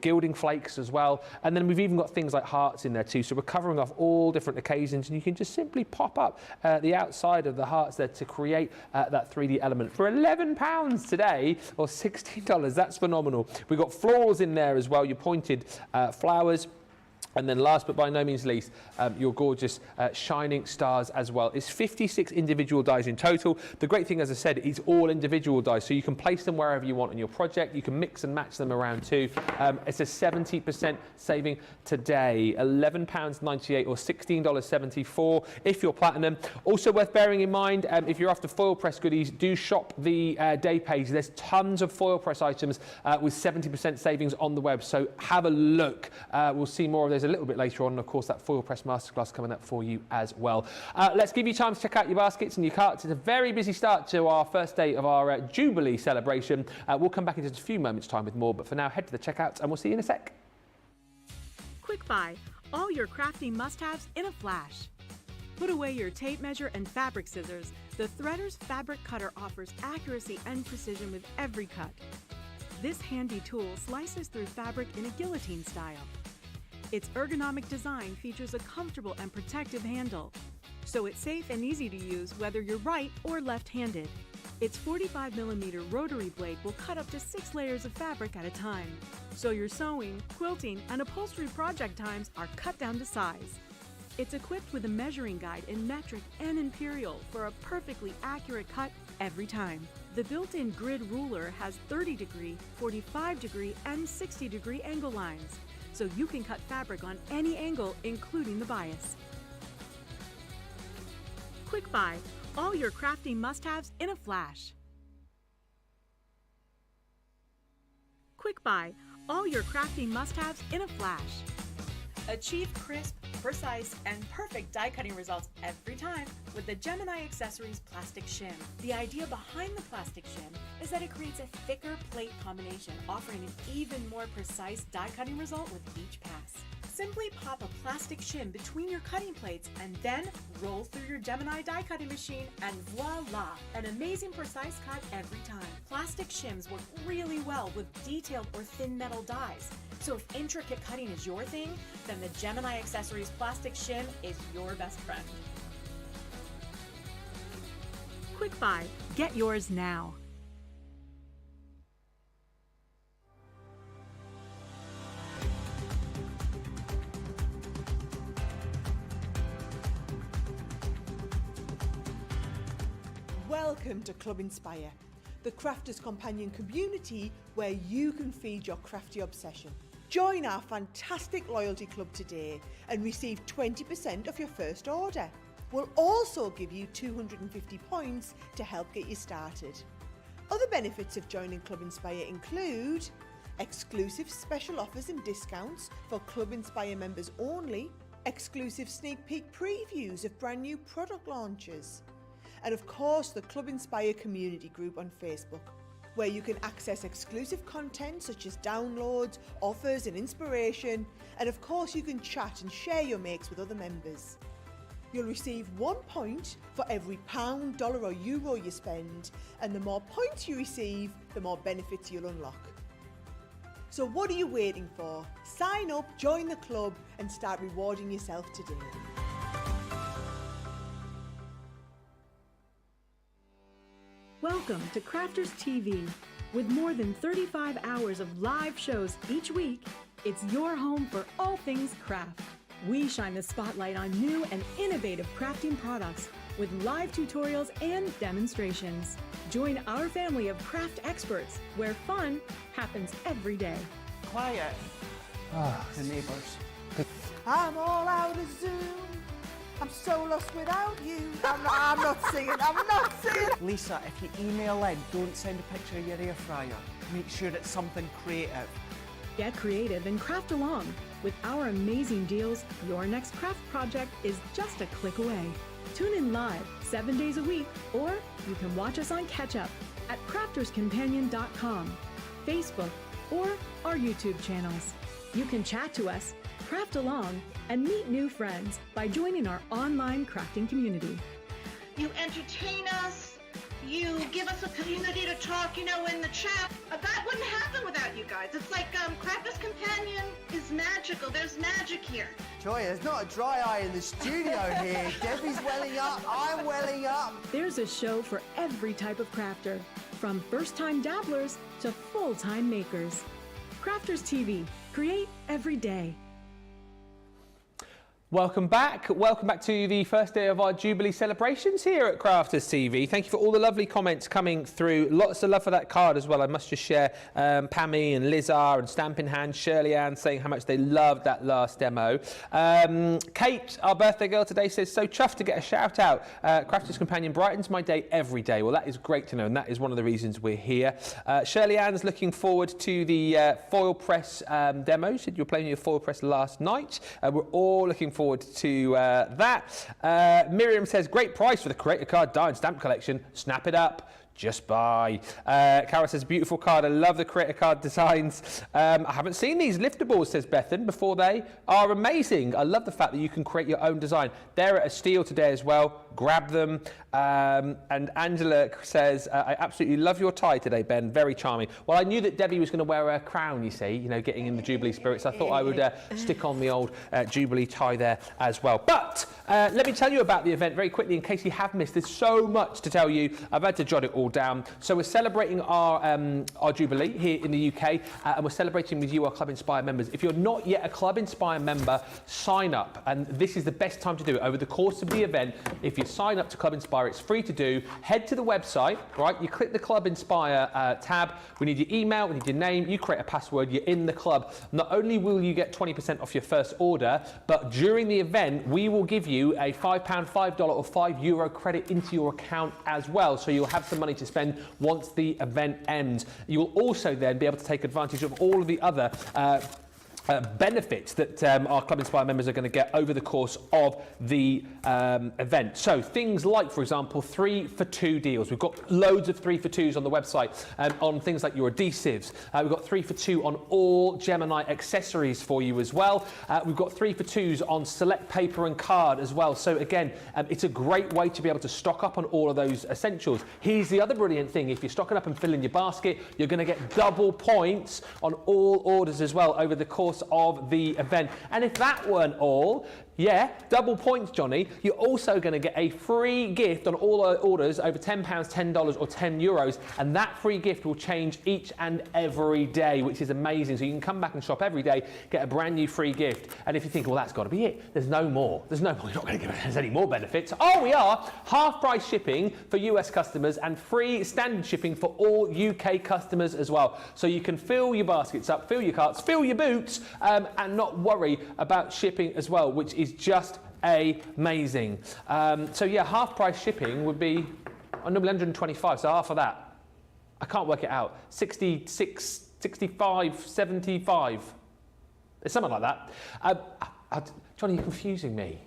gilding flakes as well. And then we've even got things like hearts in there too. So we're covering off all different occasions, and you can just simply pop up the outside of the hearts there to create that 3D element for £11 today, or $16. That's phenomenal. We've got florals in there as well, your pointed flowers. And then last but by no means least, your gorgeous shining stars as well. It's 56 individual dies in total. The great thing, as I said, is all individual dies, so you can place them wherever you want in your project. You can mix and match them around too. It's a 70% saving today, £11.98 or $16.74 if you're platinum. Also worth bearing in mind, if you're after foil press goodies, do shop the day page. There's tons of foil press items with 70% savings on the web, so have a look. We'll see more of those a little bit later on, and of course that foil press masterclass coming up for you as well. Let's give you time to check out your baskets and your carts. It's a very busy start to our first day of our Jubilee celebration. We'll come back in just a few moments time with more, but for now head to the checkouts and we'll see you in a sec. Quick Buy, all your crafting must-haves in a flash. Put away your tape measure and fabric scissors. The Threader's fabric cutter offers accuracy and precision with every cut. This handy tool slices through fabric in a guillotine style. Its ergonomic design features a comfortable and protective handle, so it's safe and easy to use whether you're right or left-handed. Its 45mm rotary blade will cut up to 6 layers of fabric at a time, so your sewing, quilting, and upholstery project times are cut down to size. It's equipped with a measuring guide in metric and imperial for a perfectly accurate cut every time. The built-in grid ruler has 30-degree, 45-degree, and 60-degree angle lines, so you can cut fabric on any angle, including the bias. Quick Buy, all your crafting must-haves in a flash. Quick Buy, all your crafting must-haves in a flash. Achieve crisp, precise, and perfect die cutting results every time with the Gemini Accessories Plastic Shim. The idea behind the plastic shim is that it creates a thicker plate combination, offering an even more precise die cutting result with each pass. Simply pop a plastic shim between your cutting plates and then roll through your Gemini die cutting machine, and voila, an amazing precise cut every time. Plastic shims work really well with detailed or thin metal dies. So if intricate cutting is your thing, then the Gemini Accessories Plastic Shim is your best friend. Quick Buy, get yours now. Welcome to Club Inspire, the crafters' companion community where you can feed your crafty obsession. Join our fantastic loyalty club today and receive 20% off your first order. We'll also give you 250 points to help get you started. Other benefits of joining Club Inspire include exclusive special offers and discounts for Club Inspire members only, exclusive sneak peek previews of brand new product launches, and of course the Club Inspire community group on Facebook, where you can access exclusive content such as downloads, offers and inspiration, and of course you can chat and share your makes with other members. You'll receive 1 point for every £1, dollar or euro you spend, and the more points you receive, the more benefits you'll unlock. So what are you waiting for? Sign up, join the club and start rewarding yourself today. Welcome to Crafters TV. With more than 35 hours of live shows each week, it's your home for all things craft. We shine the spotlight on new and innovative crafting products with live tutorials and demonstrations. Join our family of craft experts where fun happens every day. Quiet. The neighbours. I'm all out of Zoom. I'm so lost without you. I'm not singing. I'm not singing. Lisa, if you email in, don't send a picture of your air fryer. Make sure it's something creative. Get creative and craft along. With our amazing deals, your next craft project is just a click away. Tune in live 7 days a week, or you can watch us on Catch Up at crafterscompanion.com, Facebook, or our YouTube channels. You can chat to us, craft along, and meet new friends by joining our online crafting community. You entertain us. You give us a community to talk, in the chat. That wouldn't happen without you guys. It's like Crafters Companion is magical. There's magic here. Joy, there's not a dry eye in the studio here. Debbie's welling up, I'm welling up. There's a show for every type of crafter, from first-time dabblers to full-time makers. Crafters TV. Create every day. Welcome back to the first day of our Jubilee celebrations here at Crafters TV. Thank you for all the lovely comments coming through. Lots of love for that card as well. I must just share Pammy and Lizar and Stampin' Hand, Shirley Ann saying how much they loved that last demo. Kate, our birthday girl today, says, so chuffed to get a shout out. Crafters Companion brightens my day every day. Well, that is great to know, and that is one of the reasons we're here. Shirley Ann's looking forward to the foil press demo. She said you were playing your foil press last night. We're all looking forward to that. Miriam says, great price for the Creator Card die and stamp collection. Snap it up. Just buy. Cara says, beautiful card. I love the Creator Card designs. I haven't seen these Liftables, says Bethan, before. They are amazing. I love the fact that you can create your own design. They're at a steal today as well. Grab them. And Angela says, I absolutely love your tie today, Ben. Very charming. Well, I knew that Debbie was going to wear a crown, you see, getting in the Jubilee spirit. So I thought I would stick on the old Jubilee tie there as well. But let me tell you about the event very quickly in case you have missed. There's so much to tell you. I've had to jot it all down. So we're celebrating our Jubilee here in the UK, and we're celebrating with you, our Club Inspire members. If you're not yet a Club Inspire member, sign up, and this is the best time to do it. Over the course of the event, if you sign up to Club Inspire, it's free to do. Head to the website, right? You click the Club Inspire tab. We need your email, we need your name, you create a password, you're in the club. Not only will you get 20% off your first order, but during the event, we will give you a £5, $5 or €5 credit into your account as well. So you'll have some money to spend once the event ends. You will also then be able to take advantage of all of the other benefits that our Club Inspire members are going to get over the course of the event. So things like, for example, 3 for 2 deals. We've got loads of 3 for 2s on the website on things like your adhesives. We've got 3 for 2 on all Gemini accessories for you as well. We've got 3 for 2s on select paper and card as well. So again, it's a great way to be able to stock up on all of those essentials. Here's the other brilliant thing. If you're stocking up and filling your basket, you're going to get double points on all orders as well over the course of the event. And if that weren't all, yeah, double points, Johnny, you're also going to get a free gift on all orders over £10, $10 or €10, and that free gift will change each and every day, which is amazing. So you can come back and shop every day, get a brand new free gift. And if you think, well, that's got to be it, there's no more. There's no more. You're not going to give us any more benefits. Oh, we are. Half price shipping for US customers and free standard shipping for all UK customers as well. So you can fill your baskets up, fill your carts, fill your boots, and not worry about shipping as well, which is just amazing. So yeah, half price shipping would be normally 125, so half of that. I can't work it out. 66, 65, 75. It's something like that. Johnny, you're confusing me.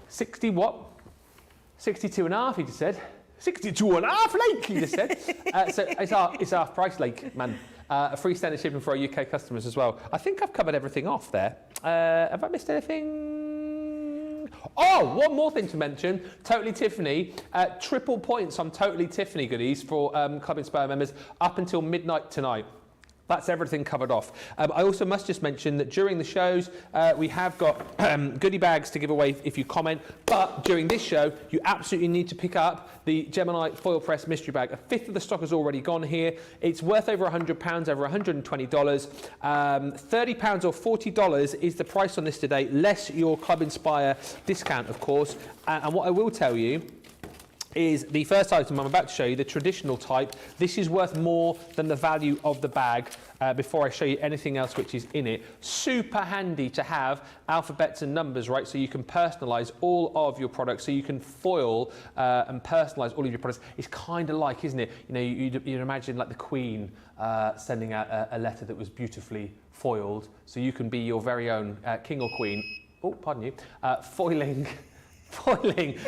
60 what? 62 and a half, he just said. 62 and a half, Lake, he just said. So it's half price, Lake, man. A free standard shipping for our UK customers as well. I think I've covered everything off there. Have I missed anything? Oh, one more thing to mention. Totally Tiffany. Triple points on Totally Tiffany goodies for Club Inspire members up until midnight tonight. That's everything covered off. I also must just mention that during the shows, we have got goodie bags to give away if you comment. But during this show, you absolutely need to pick up the Gemini Foil Press Mystery Bag. A fifth of the stock has already gone here. It's worth over £100, over $120. £30 or $40 is the price on this today, less your Club Inspire discount, of course. And what I will tell you is the first item I'm about to show you, the traditional type. This is worth more than the value of the bag before I show you anything else which is in it. Super handy to have alphabets and numbers, right? So you can personalise all of your products, so you can foil and personalise all of your products. It's kind of like, isn't it? You know, you'd imagine like the Queen sending out a letter that was beautifully foiled, so you can be your very own king or queen. Oh, pardon you. Foiling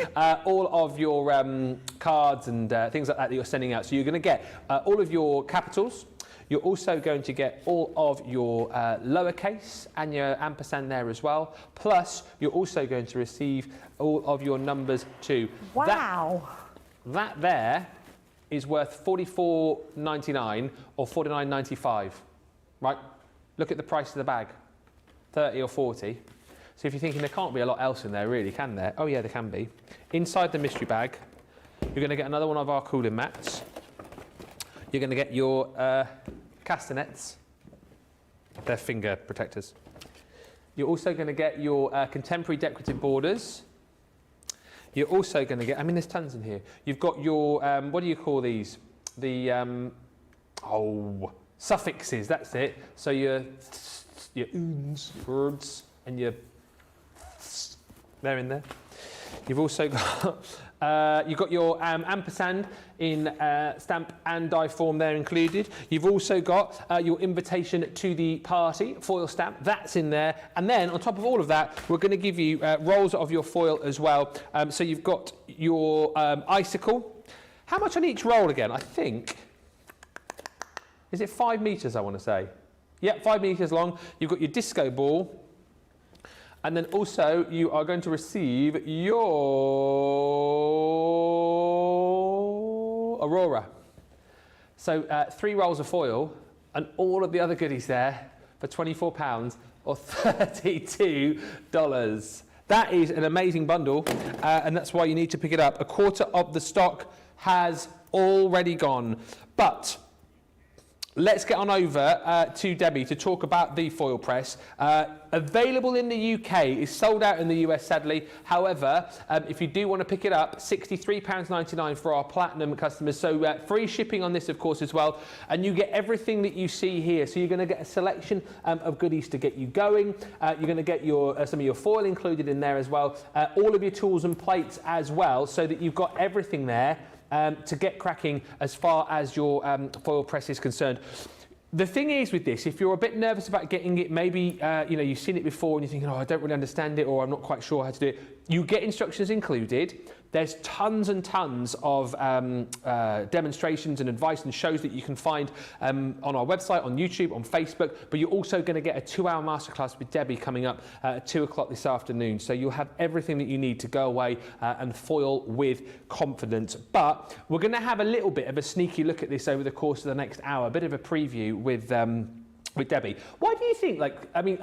all of your cards and things like that you're sending out. So you're going to get all of your capitals. You're also going to get all of your lowercase and your ampersand there as well. Plus, you're also going to receive all of your numbers too. Wow. That there is worth $44.99 or $49.95, right? Look at the price of the bag, 30 or 40. So if you're thinking there can't be a lot else in there, really, can there? Oh yeah, there can be. Inside the mystery bag, you're going to get another one of our cooling mats. You're going to get your castanets. They're finger protectors. You're also going to get your contemporary decorative borders. You're also going to get, I mean, there's tons in here. You've got your, what do you call these? The, suffixes, that's it. So your uns, words, and your they're in there. You've also got you've got your ampersand in stamp and die form there included. You've also got your invitation to the party foil stamp, that's in there. And then on top of all of that, we're going to give you rolls of your foil as well. So you've got your icicle. How much on each roll again? I think, is it 5 meters, I want to say? Yeah, 5 meters long. You've got your disco ball. And then also you are going to receive your Aurora. So 3 rolls of foil and all of the other goodies there for £24 or $32. That is an amazing bundle, and that's why you need to pick it up. A quarter of the stock has already gone. But let's get on over to Debbie to talk about the foil press. Available in the UK, is sold out in the US sadly. However, if you do want to pick it up, £63.99 for our platinum customers. So free shipping on this, of course, as well. And you get everything that you see here. So you're going to get a selection of goodies to get you going. You're going to get your some of your foil included in there as well. All of your tools and plates as well, so that you've got everything there to get cracking as far as your foil press is concerned. The thing is with this, if you're a bit nervous about getting it, maybe you know, you've seen it before and you're thinking, oh, I don't really understand it, or I'm not quite sure how to do it. You get instructions included. There's tons and tons of demonstrations and advice and shows that you can find on our website, on YouTube, on Facebook, but you're also going to get a 2-hour masterclass with Debbie coming up at 2 o'clock this afternoon. So you'll have everything that you need to go away and foil with confidence. But we're going to have a little bit of a sneaky look at this over the course of the next hour, a bit of a preview with Debbie. Why do you think, like, I mean,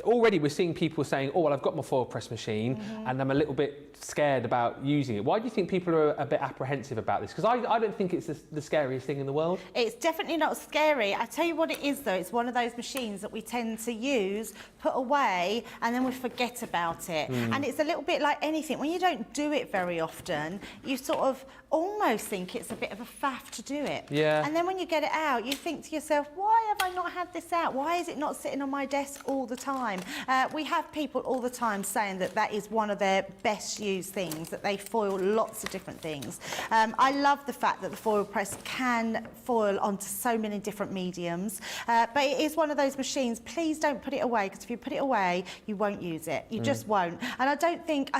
already we're seeing people saying, oh, well, I've got my foil press machine and I'm a little bit scared about using it. Why do you think people are a bit apprehensive about this? Because I don't think it's the scariest thing in the world. It's definitely not scary. I tell you what it is, though. It's one of those machines that we tend to use, put away, and then we forget about it. And it's a little bit like anything. When you don't do it very often, you sort of almost think it's a bit of a faff to do it. Yeah. And then when you get it out, you think to yourself, why have I not had this out? Why is it not sitting on my desk all the time? We have people all the time saying that that is one of their best used things, that they foil lots of different things. I love the fact that the foil press can foil onto so many different mediums, but it is one of those machines. Please don't put it away, because if you put it away, you won't use it. You just won't. And I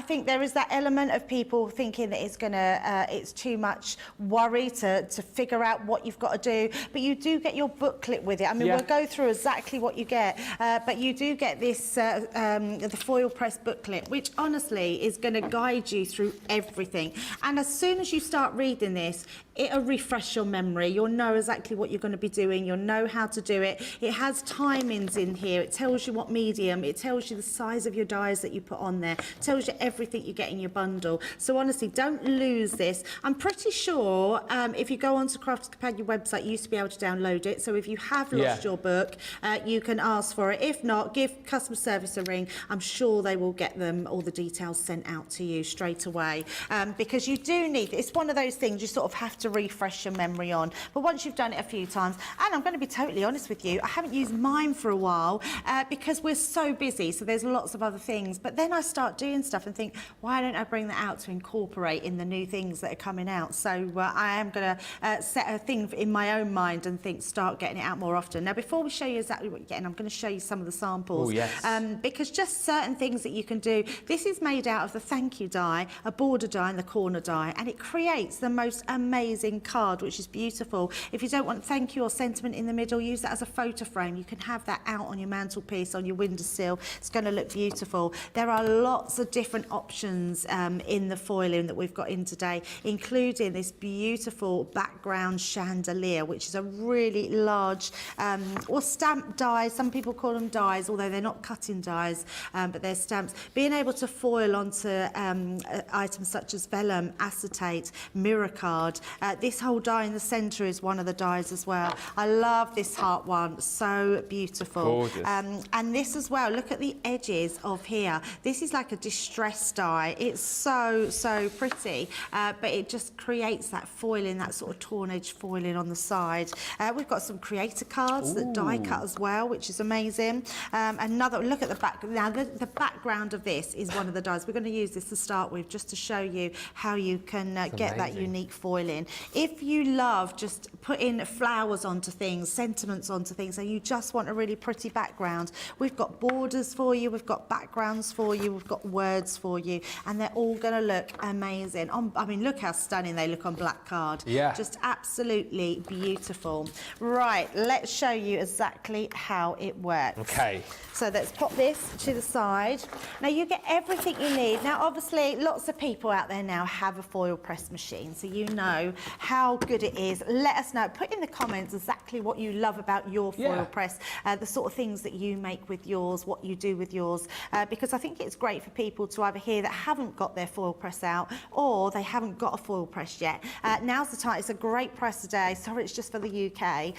think there is that element of people thinking that it's too much worry to figure out what you've got to do, but you do get your booklet with it. I mean, we'll go through exactly what you get, but you do get this the foil press booklet, which honestly is going to guide you through everything. And as soon as you start reading this, it'll refresh your memory. You'll know exactly what you're going to be doing. You'll know how to do it. It has timings in here. It tells you what medium. It tells you the size of your dies that you put on there. It tells you everything you get in your bundle. So honestly, don't lose this. I'm pretty sure if you go onto Crafters Companion website, you used to be able to download it. So if you have lost your book, you can ask for it. If not, give customer service a ring. I'm sure they will get them all the details sent out to you straight away, because you do need, it's one of those things you sort of have to refresh your memory on. But once you've done it a few times, and I'm going to be totally honest with you, I haven't used mine for a while because we're so busy, so there's lots of other things. But then I start doing stuff and think, why don't I bring that out to incorporate in the new things that are coming out? So I am going to set a thing in my own mind and think, start getting it out more often. Now, before we show you exactly what you're getting, I'm going to show you some of the samples. Oh, yes. Because just certain things that you can do. This is made out of the thank you die, a border die and the corner die, and it creates the most amazing card, which is beautiful. If you don't want thank you or sentiment in the middle, use that as a photo frame. You can have that out on your mantelpiece, on your windowsill. It's going to look beautiful. There are lots of different options in the foiling that we've got in today, including this beautiful background chandelier, which is a really large or stamp die. Some people call them dies, although they're not cutting dies, but they're stamps. Being able to foil onto items such as vellum, acetate, mirror card. This whole die in the centre is one of the dies as well. I love this heart one, so beautiful. Gorgeous. And this as well, look at the edges of here. This is like a distress die. It's so, so pretty, but it just creates that foiling, that sort of torn edge foiling on the side. We've got some creator cards that die cut as well, which is amazing. Another, look at the back. Now, the background of this is one of the dies. We're going to use this to start with, just to show you how you can get that unique foiling. If you love just putting flowers onto things, sentiments onto things, and you just want a really pretty background, we've got borders for you, we've got backgrounds for you, we've got words for you, and they're all going to look amazing. I mean, look how stunning they look on black card. Yeah. Just absolutely beautiful. Right, let's show you exactly how it works. Okay. So let's pop this to the side. Now you get everything you need. Now obviously lots of people out there now have a foil press machine, so you know how good it is. Let us know. Put in the comments exactly what you love about your foil press, the sort of things that you make with yours, what you do with yours, because I think it's great for people to either hear that haven't got their foil press out or they haven't got a foil press yet. Now's the time. It's a great press today. Sorry, it's just for the UK,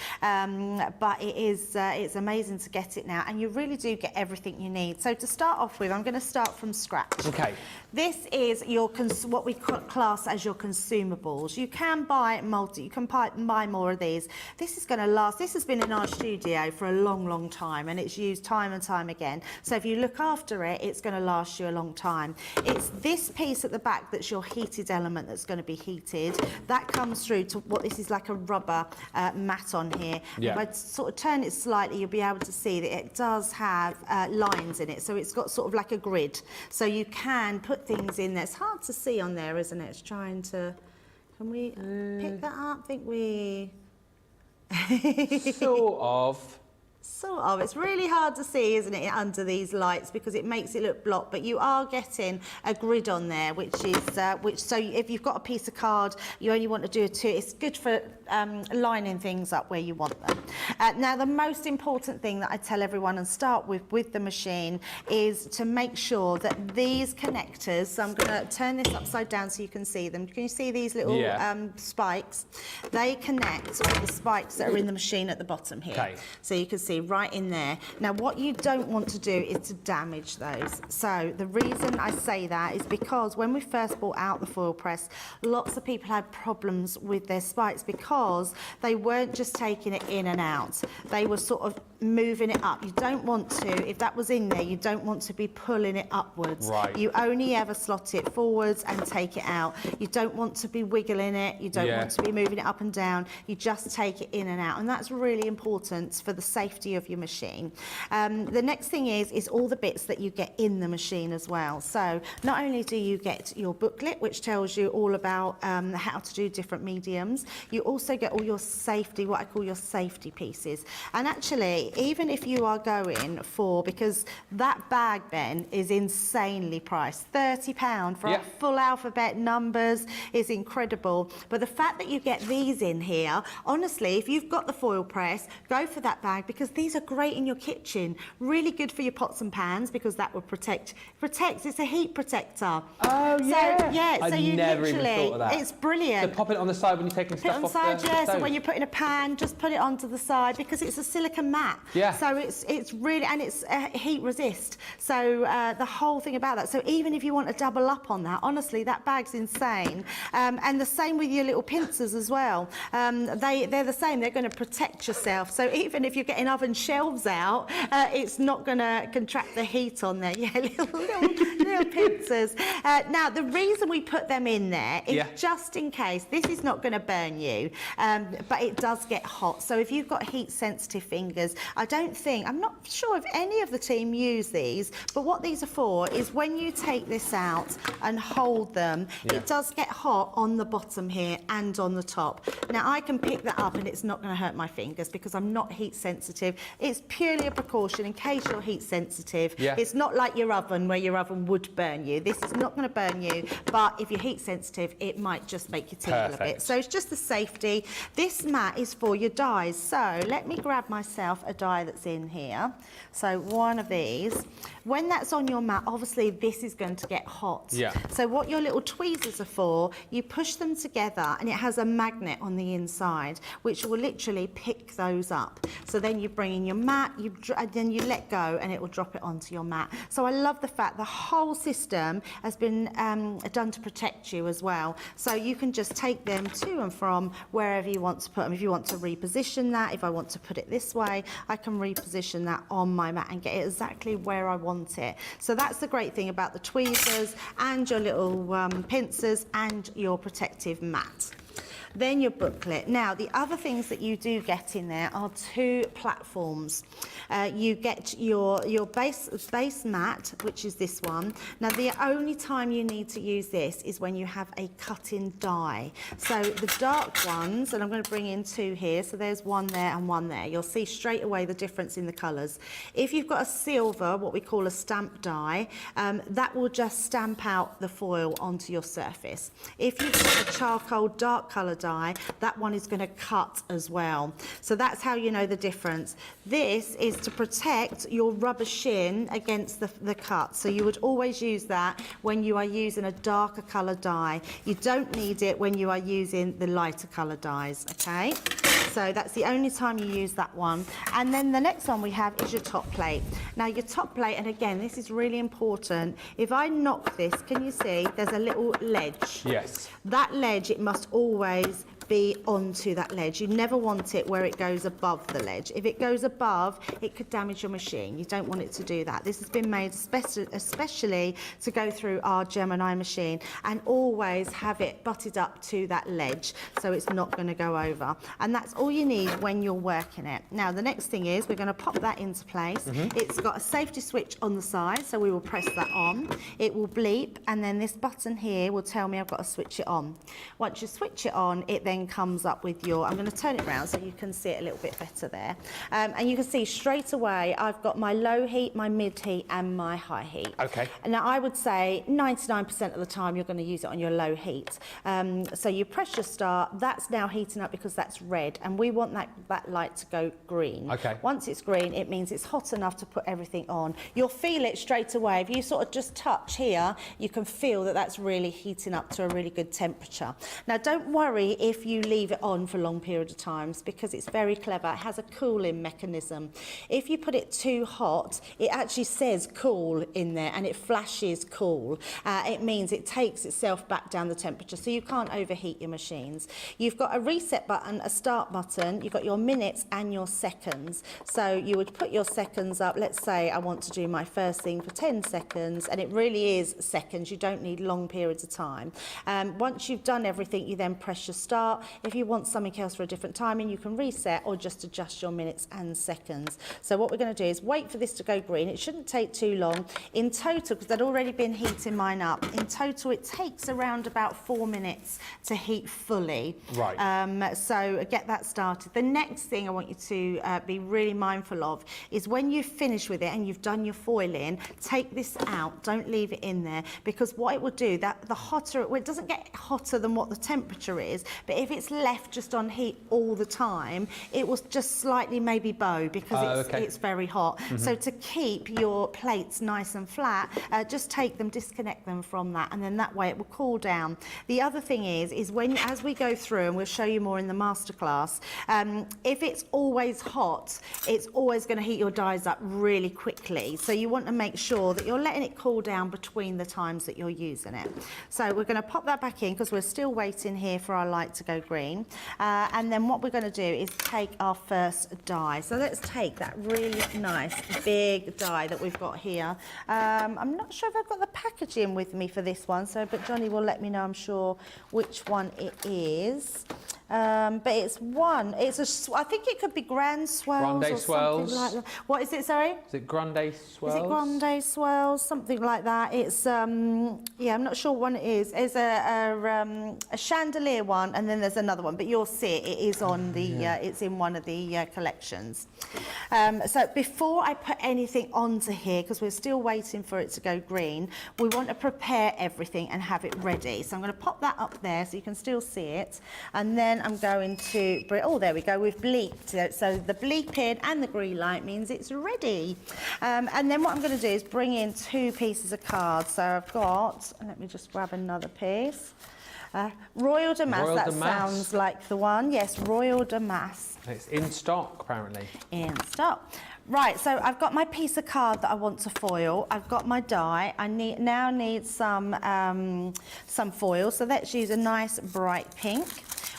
but it is it's amazing to get it now, and you really do get everything you need. So to start off with, I'm going to start from scratch. Okay. This is your what we class as your consumables. You can buy you can buy more of these. This is going to last. This has been in our studio for a long, long time, and it's used time and time again. So if you look after it, it's going to last you a long time. It's this piece at the back that's your heated element that's going to be heated. That comes through to what this is like a rubber mat on here. Yeah. If I sort of turn it slightly, you'll be able to see that it does have lines in it. So it's got sort of like a grid. So you can put things in there. It's hard to see on there, isn't it? It's trying to... Can we pick that up? I think we... Sort of. Sort of. It's really hard to see, isn't it, under these lights, because it makes it look blocked, but you are getting a grid on there, which is so if you've got a piece of card, you only want to do it's good for lining things up where you want them. Now, the most important thing that I tell everyone and start with the machine is to make sure that these connectors, so I'm going to turn this upside down so you can see them. Can you see these little spikes? They connect with the spikes that are in the machine at the bottom here. Okay. So you can see right in there. Now, what you don't want to do is to damage those. So the reason I say that is because when we first brought out the foil press, lots of people had problems with their spikes because they weren't just taking it in and out. They were sort of moving it up. You don't want to, if that was in there, you don't want to be pulling it upwards. Right. You only ever slot it forwards and take it out. You don't want to be wiggling it. You don't want to be moving it up and down. You just take it in and out. And that's really important for the safety of your machine. The next thing is all the bits that you get in the machine as well. So not only do you get your booklet, which tells you all about how to do different mediums, you also get all your safety, what I call your safety pieces. And actually, honestly, even if you are going for, because that bag then is insanely priced, £30 for a full alphabet numbers is incredible. But the fact that you get these in here, honestly, if you've got the foil press, go for that bag, because these are great in your kitchen. Really good for your pots and pans, because that will protects, it's a heat protector. Oh, yeah. So you never literally, even thought of that. it's brilliant. So pop it on the side when you're taking Put it stuff on off the side, the yeah. stove. So when you're putting a pan, just put it onto the side, because it's a silicone mat. Yeah. So it's really, and it's heat resist. So the whole thing about that. So even if you want to double up on that, honestly, that bag's insane. And the same with your little pincers as well. They're the same. They're going to protect yourself. So even if you're getting oven shelves out, it's not going to contract the heat on there. Yeah, little pincers. Now, the reason we put them in there is just in case. This is not going to burn you, but it does get hot. So if you've got heat-sensitive fingers, I'm not sure if any of the team use these, but what these are for is when you take this out and hold them, it does get hot on the bottom here and on the top. Now, I can pick that up and it's not going to hurt my fingers because I'm not heat-sensitive. It's purely a precaution in case you're heat-sensitive. It's not like your oven, where your oven would burn you. This is not going to burn you, but if you're heat-sensitive, it might just make you tingle a bit. So it's just the safety. This mat is for your dies. So let me grab myself a die that's in here. So one of these. When that's on your mat, obviously this is going to get hot. So what your little tweezers are for, you push them together and it has a magnet on the inside, which will literally pick those up. So then you bring in your mat, and then you let go and it will drop it onto your mat. So I love the fact the whole system has been done to protect you as well. So you can just take them to and from wherever you want to put them. If you want to reposition that, if I want to put it this way, I can reposition that on my mat and get it exactly where I want it. So that's the great thing about the tweezers and your little pincers and your protective mat. Then your booklet. Now, the other things that you do get in there are 2 platforms. You get your base mat, which is this one. Now, the only time you need to use this is when you have a cut-in die. So the dark ones, and I'm going to bring in 2 here. So there's one there and one there. You'll see straight away the difference in the colours. If you've got a silver, what we call a stamp die, that will just stamp out the foil onto your surface. If you've got a charcoal dark colour die, that one is going to cut as well. So that's how you know the difference. This is to protect your rubber shim against the cut. So you would always use that when you are using a darker colour die. You don't need it when you are using the lighter colour dies, okay? So that's the only time you use that one. And then the next one we have is your top plate. Now your top plate, and again, this is really important. If I knock this, can you see there's a little ledge? Yes. That ledge, it must always be onto that ledge. You never want it where it goes above the ledge. If it goes above, it could damage your machine. You don't want it to do that. This has been made especially to go through our Gemini machine, and always have it butted up to that ledge so it's not going to go over. And that's all you need when you're working it. Now the next thing is we're going to pop that into place. It's got a safety switch on the side, so we will press that on. It will bleep, and then this button here will tell me I've got to switch it on. Once you switch it on, it then comes up with your, I'm going to turn it around so you can see it a little bit better there, and you can see straight away I've got my low heat, my mid heat and my high heat. Okay. And now I would say 99% of the time you're going to use it on your low heat. So you press your start, that's now heating up because that's red, and we want that light to go green. Okay. Once it's green, it means it's hot enough to put everything on. You'll feel it straight away. If you sort of just touch here, you can feel that that's really heating up to a really good temperature. Now don't worry if you leave it on for a long period of times, because it's very clever. It has a cooling mechanism. If you put it too hot, it actually says cool in there and it flashes cool. It means it takes itself back down the temperature, so you can't overheat your machines. You've got a reset button, a start button, you've got your minutes and your seconds. So you would put your seconds up. Let's say I want to do my first thing for 10 seconds, and it really is seconds. You don't need long periods of time. Once you've done everything, you then press your start, start. If you want something else for a different timing, you can reset or just adjust your minutes and seconds. So what we're going to do is wait for this to go green. It shouldn't take too long. In total, because I'd already been heating mine up, in total it takes around about 4 minutes to heat fully. Right. So get that started. The next thing I want you to be really mindful of is when you finish with it and you've done your foiling, take this out, don't leave it in there, because what it will do, that the hotter, well, it doesn't get hotter than what the temperature is, but if it's left just on heat all the time, it will just slightly maybe bow because it's very hot. So to keep your plates nice and flat, just take them, disconnect them from that, and then that way it will cool down. The other thing is when, as we go through, and we'll show you more in the masterclass, if it's always hot, it's always going to heat your dies up really quickly. So you want to make sure that you're letting it cool down between the times that you're using it. So we're going to pop that back in because we're still waiting here for our light to go green. And then what we're going to do is take our first die. So let's take that really nice big die that we've got here. I'm not sure if I've got the packaging with me for this one, so but Johnny will let me know, I'm sure, which one it is. But it's I think it could be Grand Swells Grande or Swells. something like that. What is it, sorry? Is it Grande Swells? Is it Grande Swells? Something like that. It's, yeah, I'm not sure what it is. It's a chandelier one, and then there's another one, but you'll see it is on the, it's in one of the collections. So before I put anything onto here, because we're still waiting for it to go green, we want to prepare everything and have it ready. So I'm going to pop that up there so you can still see it, and then I'm going to, oh, there we go, we've bleeped. So the bleeping and the green light means it's ready. And then what I'm going to do is bring in 2 pieces of cards. So I've got, let me just grab another piece. Royal Damask, Royal that Damask. Sounds like the one. Yes, Royal Damask. It's in stock, apparently. In stock. Right, so I've got my piece of card that I want to foil. I've got my die. I now need some foil. So let's use a nice bright pink.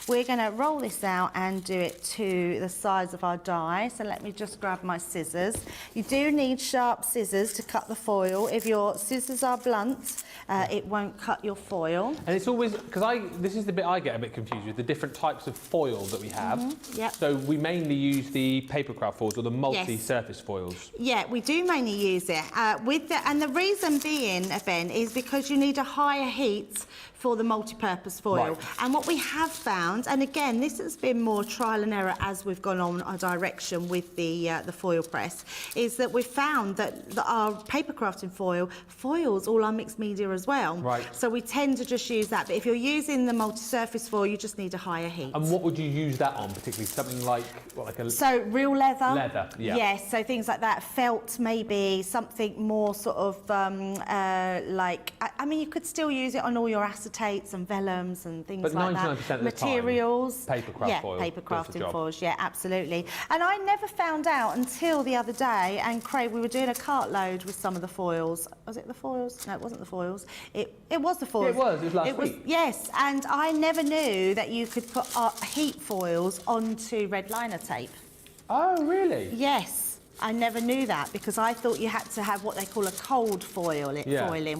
We're going to roll this out and do it to the size of our die. So let me just grab my scissors. You do need sharp scissors to cut the foil. If your scissors are blunt, it won't cut your foil. And it's always, because this is the bit I get a bit confused with, the different types of foil that we have. Yep. So we mainly use the paper craft foils or the multi-surface foils. Yeah, we do mainly use it. And the reason being, Ben, is because you need a higher heat for the multi-purpose foil. Right. And what we have found, and again, this has been more trial and error as we've gone on our direction with the foil press, is that we've found that our paper crafting foil foils all our mixed media as well. Right. So we tend to just use that. But if you're using the multi-surface foil, you just need a higher heat. And what would you use that on, particularly? Something like, what, like a... So real leather. Leather, yeah. Yes, so things like that. Felt, maybe something more sort of like, I mean, you could still use it on all your acetates and vellums and things like that. But 99% of the time, materials. paper craft foil. Yeah, paper does the crafting job. foils, yeah, absolutely. And I never found out until the other day, and Craig, we were doing a cartload with some of the foils. Was it the foils? No, it wasn't the foils. It was the foils. Yeah, it was last week. Yes, and I never knew that you could put heat foils onto red liner tape. Oh, really? Yes. I never knew that because I thought you had to have what they call a cold foiling,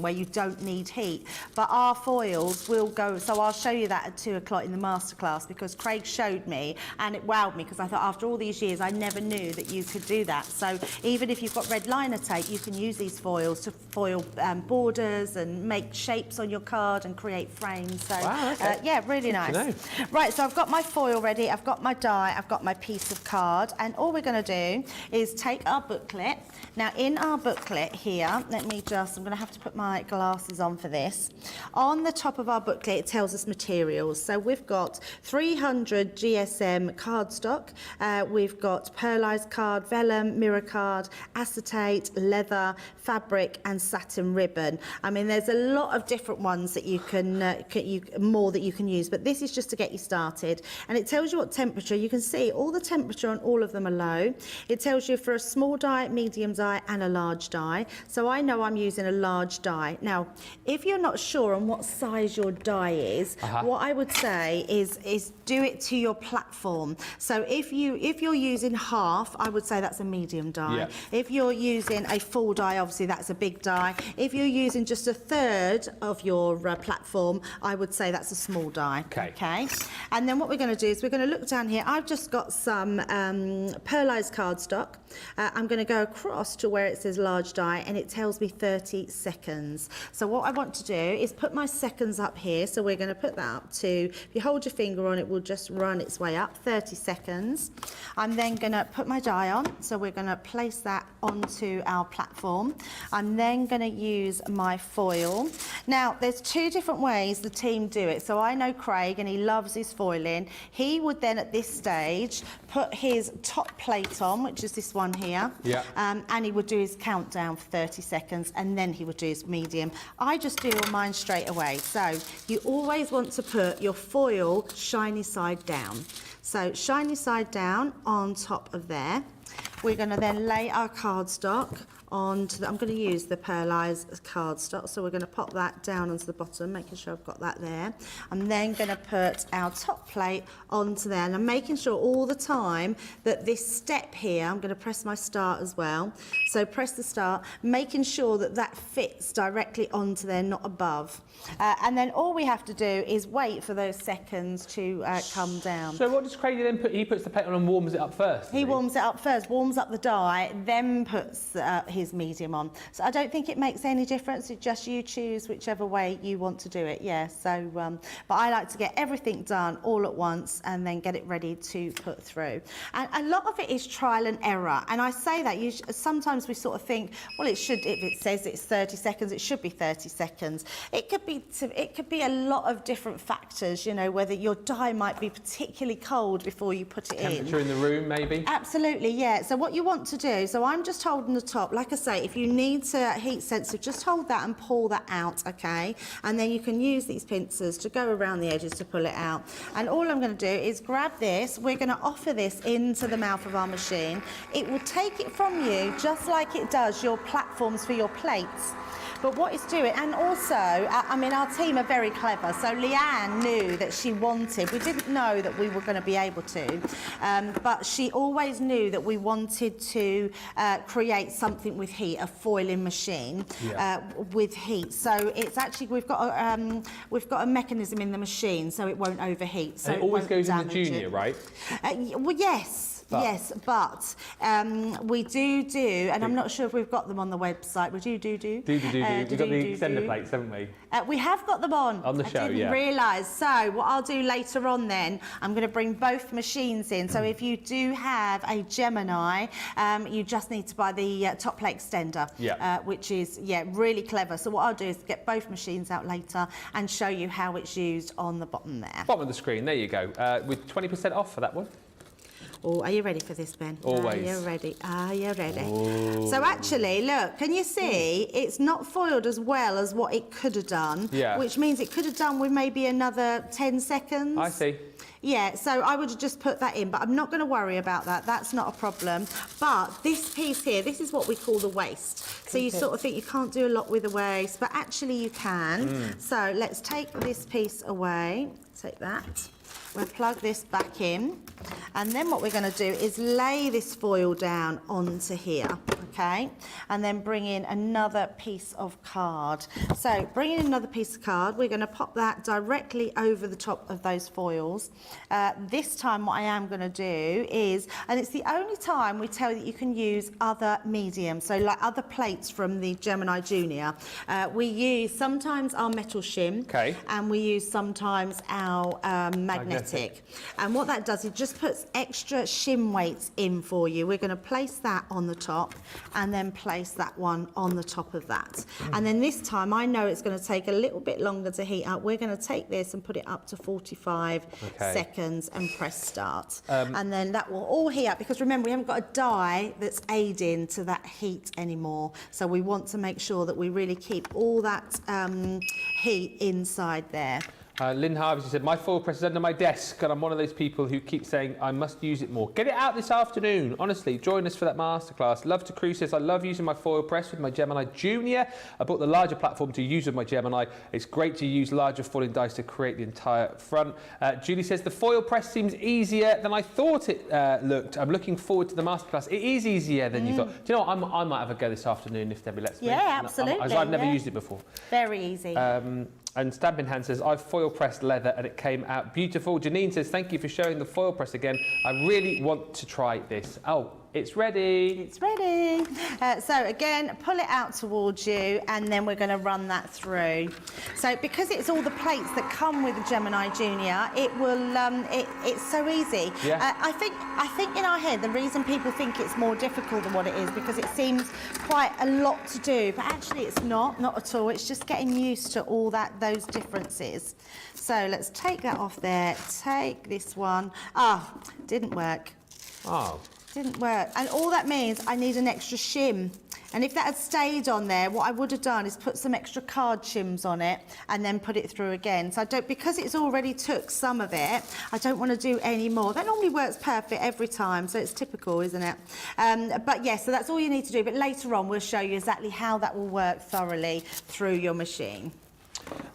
where you don't need heat. But our foils will go, so I'll show you that at 2 o'clock in the masterclass because Craig showed me and it wowed me because I thought after all these years I never knew that you could do that. So even if you've got red liner tape, you can use these foils to foil borders and make shapes on your card and create frames. So wow, okay. yeah, really Good to nice. Right, so I've got my foil ready, I've got my die, I've got my piece of card, and all we're going to do is take our booklet. Now in our booklet here, I'm going to have to put my glasses on for this. On the top of our booklet it tells us materials. So we've got 300 GSM cardstock, we've got pearlized card, vellum, mirror card, acetate, leather, fabric and satin ribbon. I mean there's a lot of different ones that you can, more that you can use, but this is just to get you started. And it tells you what temperature. You can see all the temperature on all of them are low. It tells you for for a small die, medium die and a large die. So I know I'm using a large die. Now, if you're not sure on what size your die is, what I would say is do it to your platform. So if you're using half, I would say that's a medium die. Yeah. If you're using a full die, obviously that's a big die. If you're using just a third of your platform, I would say that's a small die. Okay. And then what we're going to do is we're going to look down here. I've just got some pearlized cardstock. I'm going to go across to where it says large die, and it tells me 30 seconds. So what I want to do is put my seconds up here. So we're going to put that up to, if you hold your finger on it, will just run its way up, 30 seconds. I'm then going to put my die on. So we're going to place that onto our platform. I'm then going to use my foil. Now, there's two different ways the team do it. So I know Craig, and he loves his foiling. He would then at this stage put his top plate on, which is this one here, and he would do his countdown for 30 seconds, and then he would do his medium. I just do all mine straight away. So you always want to put your foil shiny side down. So shiny side down on top of there. We're going to then lay our cardstock onto the, I'm going to use the pearlized cardstock, so we're going to pop that down onto the bottom, making sure I've got that there. I'm then going to put our top plate onto there, and I'm making sure all the time that this step here, I'm going to press my start as well. So press the start, making sure that that fits directly onto there, not above. And then all we have to do is wait for those seconds to come down. So what does Craig then put? He puts the plate on and warms it up first. He warms it up first, warms up the die, then puts his medium on. So I don't think it makes any difference. It's just you choose whichever way you want to do it. Yeah. So, but I like to get everything done all at once and then get it ready to put through. And a lot of it is trial and error. And I say that sometimes we sort of think, well, it should. If it says it's 30 seconds, it should be 30 seconds. It could be a lot of different factors. You know, whether your die might be particularly cold before you put it in. Temperature in the room, maybe. Absolutely, yeah. So what you want to do, so I'm just holding the top. Like I say, if you need to heat sensitive, just hold that and pull that out, okay? And then you can use these pincers to go around the edges to pull it out. And all I'm going to do is grab this. We're going to offer this into the mouth of our machine. It will take it from you just like it does your platforms for your plates. But what it's doing, and also, I mean, our team are very clever. So Leanne knew that she wanted, we didn't know that we were going to be able to, but she always knew that we wanted to create something with heat, a foiling machine with heat. So it's actually, we've got a mechanism in the machine so it won't overheat. So and it always goes in the damage junior, right? Well, yes. But. Yes, but we do, and I'm not sure if we've got them on the website. We do. We've got the extender plates, haven't we? We have got them on the show, I didn't realise. So what I'll do later on then, I'm going to bring both machines in. So if you do have a Gemini, you just need to buy the top plate extender, which is, really clever. So what I'll do is get both machines out later and show you how it's used on the bottom there. Bottom of the screen, there you go. With 20% off for that one. Oh, are you ready for this, Ben? Always. Are you ready? Are you ready? Ooh. So actually, look, can you see it's not foiled as well as what it could have done? Yeah. Which means it could have done with maybe another 10 seconds. I see. Yeah, so I would have just put that in, but I'm not going to worry about that. That's not a problem. But this piece here, this is what we call the waste. So you sort of think you can't do a lot with the waste, but actually you can. So let's take this piece away. Take that. We'll plug this back in, and then what we're going to do is lay this foil down onto here, okay? And then bring in another piece of card. So bring in another piece of card. We're going to pop that directly over the top of those foils. This time what I am going to do is, and it's the only time we tell you that you can use other mediums, so like other plates from the Gemini Junior. We use sometimes our metal shim, and we use sometimes our magnetic. And what that does, it just puts extra shim weights in for you. We're going to place that on the top and then place that one on the top of that. And then this time, I know it's going to take a little bit longer to heat up. We're going to take this and put it up to 45 seconds and press start. And then that will all heat up, because remember, we haven't got a die that's aiding to that heat anymore. So we want to make sure that we really keep all that heat inside there. Lynn Harvey said, my foil press is under my desk and I'm one of those people who keep saying I must use it more. Get it out this afternoon. Honestly, join us for that masterclass. Love to Cruise says, I love using my foil press with my Gemini Junior. I bought the larger platform to use with my Gemini. It's great to use larger foiling dice to create the entire front. Julie says, the foil press seems easier than I thought it looked. I'm looking forward to the masterclass. It is easier than you thought. Do you know what? I might have a go this afternoon if Debbie lets me. Yeah, absolutely. As I've never used it before. Very easy. And Stampin' Hand says, I've foil pressed leather and it came out beautiful. Janine says, thank you for showing the foil press again. I really want to try this. Oh, it's ready. It's ready. So again, pull it out towards you and then we're going to run that through. So because it's all the plates that come with the Gemini Junior, it will, it's so easy. Yeah. I think in our head, the reason people think it's more difficult than what it is because it seems quite a lot to do, but actually it's not at all. It's just getting used to all those differences. So let's take that off there. Take this one. Ah, didn't work. Oh. Didn't work. And all that means I need an extra shim. And if that had stayed on there, what I would have done is put some extra card shims on it and then put it through again. So I don't, because it's already took some of it, I don't want to do any more. That normally works perfect every time, so it's typical, isn't it? But yes, so that's all you need to do. But later on, we'll show you exactly how that will work thoroughly through your machine.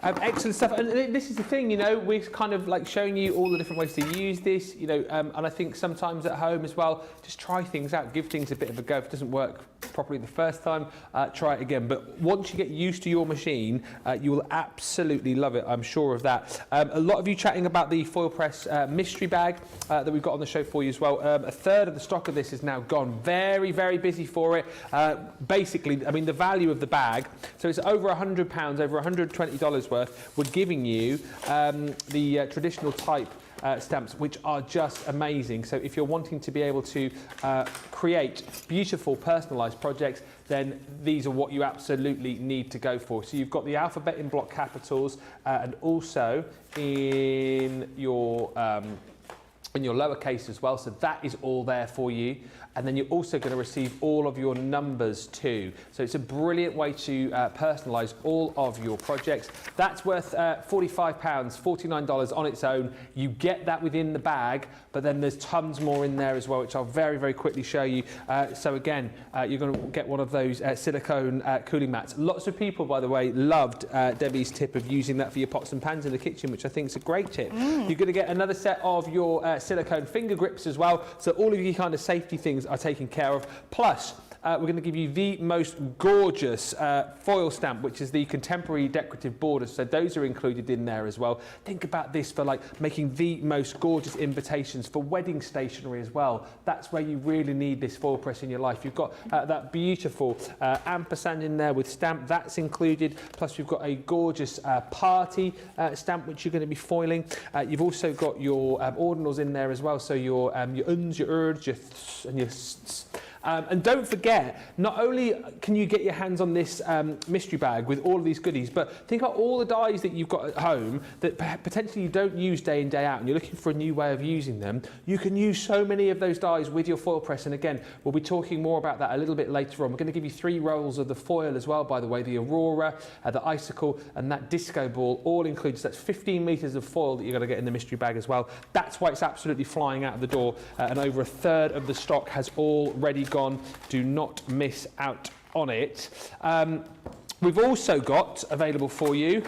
Excellent stuff, and this is the thing, you know, we're kind of like showing you all the different ways to use this, you know, and I think sometimes at home as well, just try things out, give things a bit of a go. If it doesn't work properly the first time, try it again. But once you get used to your machine, you will absolutely love it, I'm sure of that. A lot of you chatting about the foil press mystery bag that we've got on the show for you as well. A third of the stock of this is now gone. Very, very busy for it. Basically, I mean, the value of the bag, so it's over £100, over $120 worth. We're giving you the traditional type stamps, which are just amazing. So if you're wanting to be able to create beautiful personalised projects, then these are what you absolutely need to go for. So you've got the alphabet in block capitals and also in your lowercase as well. So that is all there for you. And then you're also going to receive all of your numbers too. So it's a brilliant way to personalise all of your projects. That's worth £45, $49 on its own. You get that within the bag, but then there's tons more in there as well, which I'll very, very quickly show you. So again, you're going to get one of those silicone cooling mats. Lots of people, by the way, loved Debbie's tip of using that for your pots and pans in the kitchen, which I think is a great tip. You're going to get another set of your silicone finger grips as well. So all of your kind of safety things are taken care of. Plus, we're going to give you the most gorgeous foil stamp, which is the contemporary decorative borders. So those are included in there as well. Think about this for like making the most gorgeous invitations for wedding stationery as well. That's where you really need this foil press in your life. You've got that beautiful ampersand in there with stamp. That's included. Plus, we've got a gorgeous party stamp, which you're going to be foiling. You've also got your ordinals in there as well. So your uns, your urds, your ths, and your sts. And don't forget, not only can you get your hands on this mystery bag with all of these goodies, but think about all the dies that you've got at home that potentially you don't use day in, day out, and you're looking for a new way of using them. You can use so many of those dies with your foil press, and again, we'll be talking more about that a little bit later on. We're going to give you 3 rolls of the foil as well, by the way, the Aurora, the Icicle, and that disco ball, all included. So that's 15 metres of foil that you're going to get in the mystery bag as well. That's why it's absolutely flying out of the door, and over a third of the stock has already gone. Do not miss out on it. We've also got available for you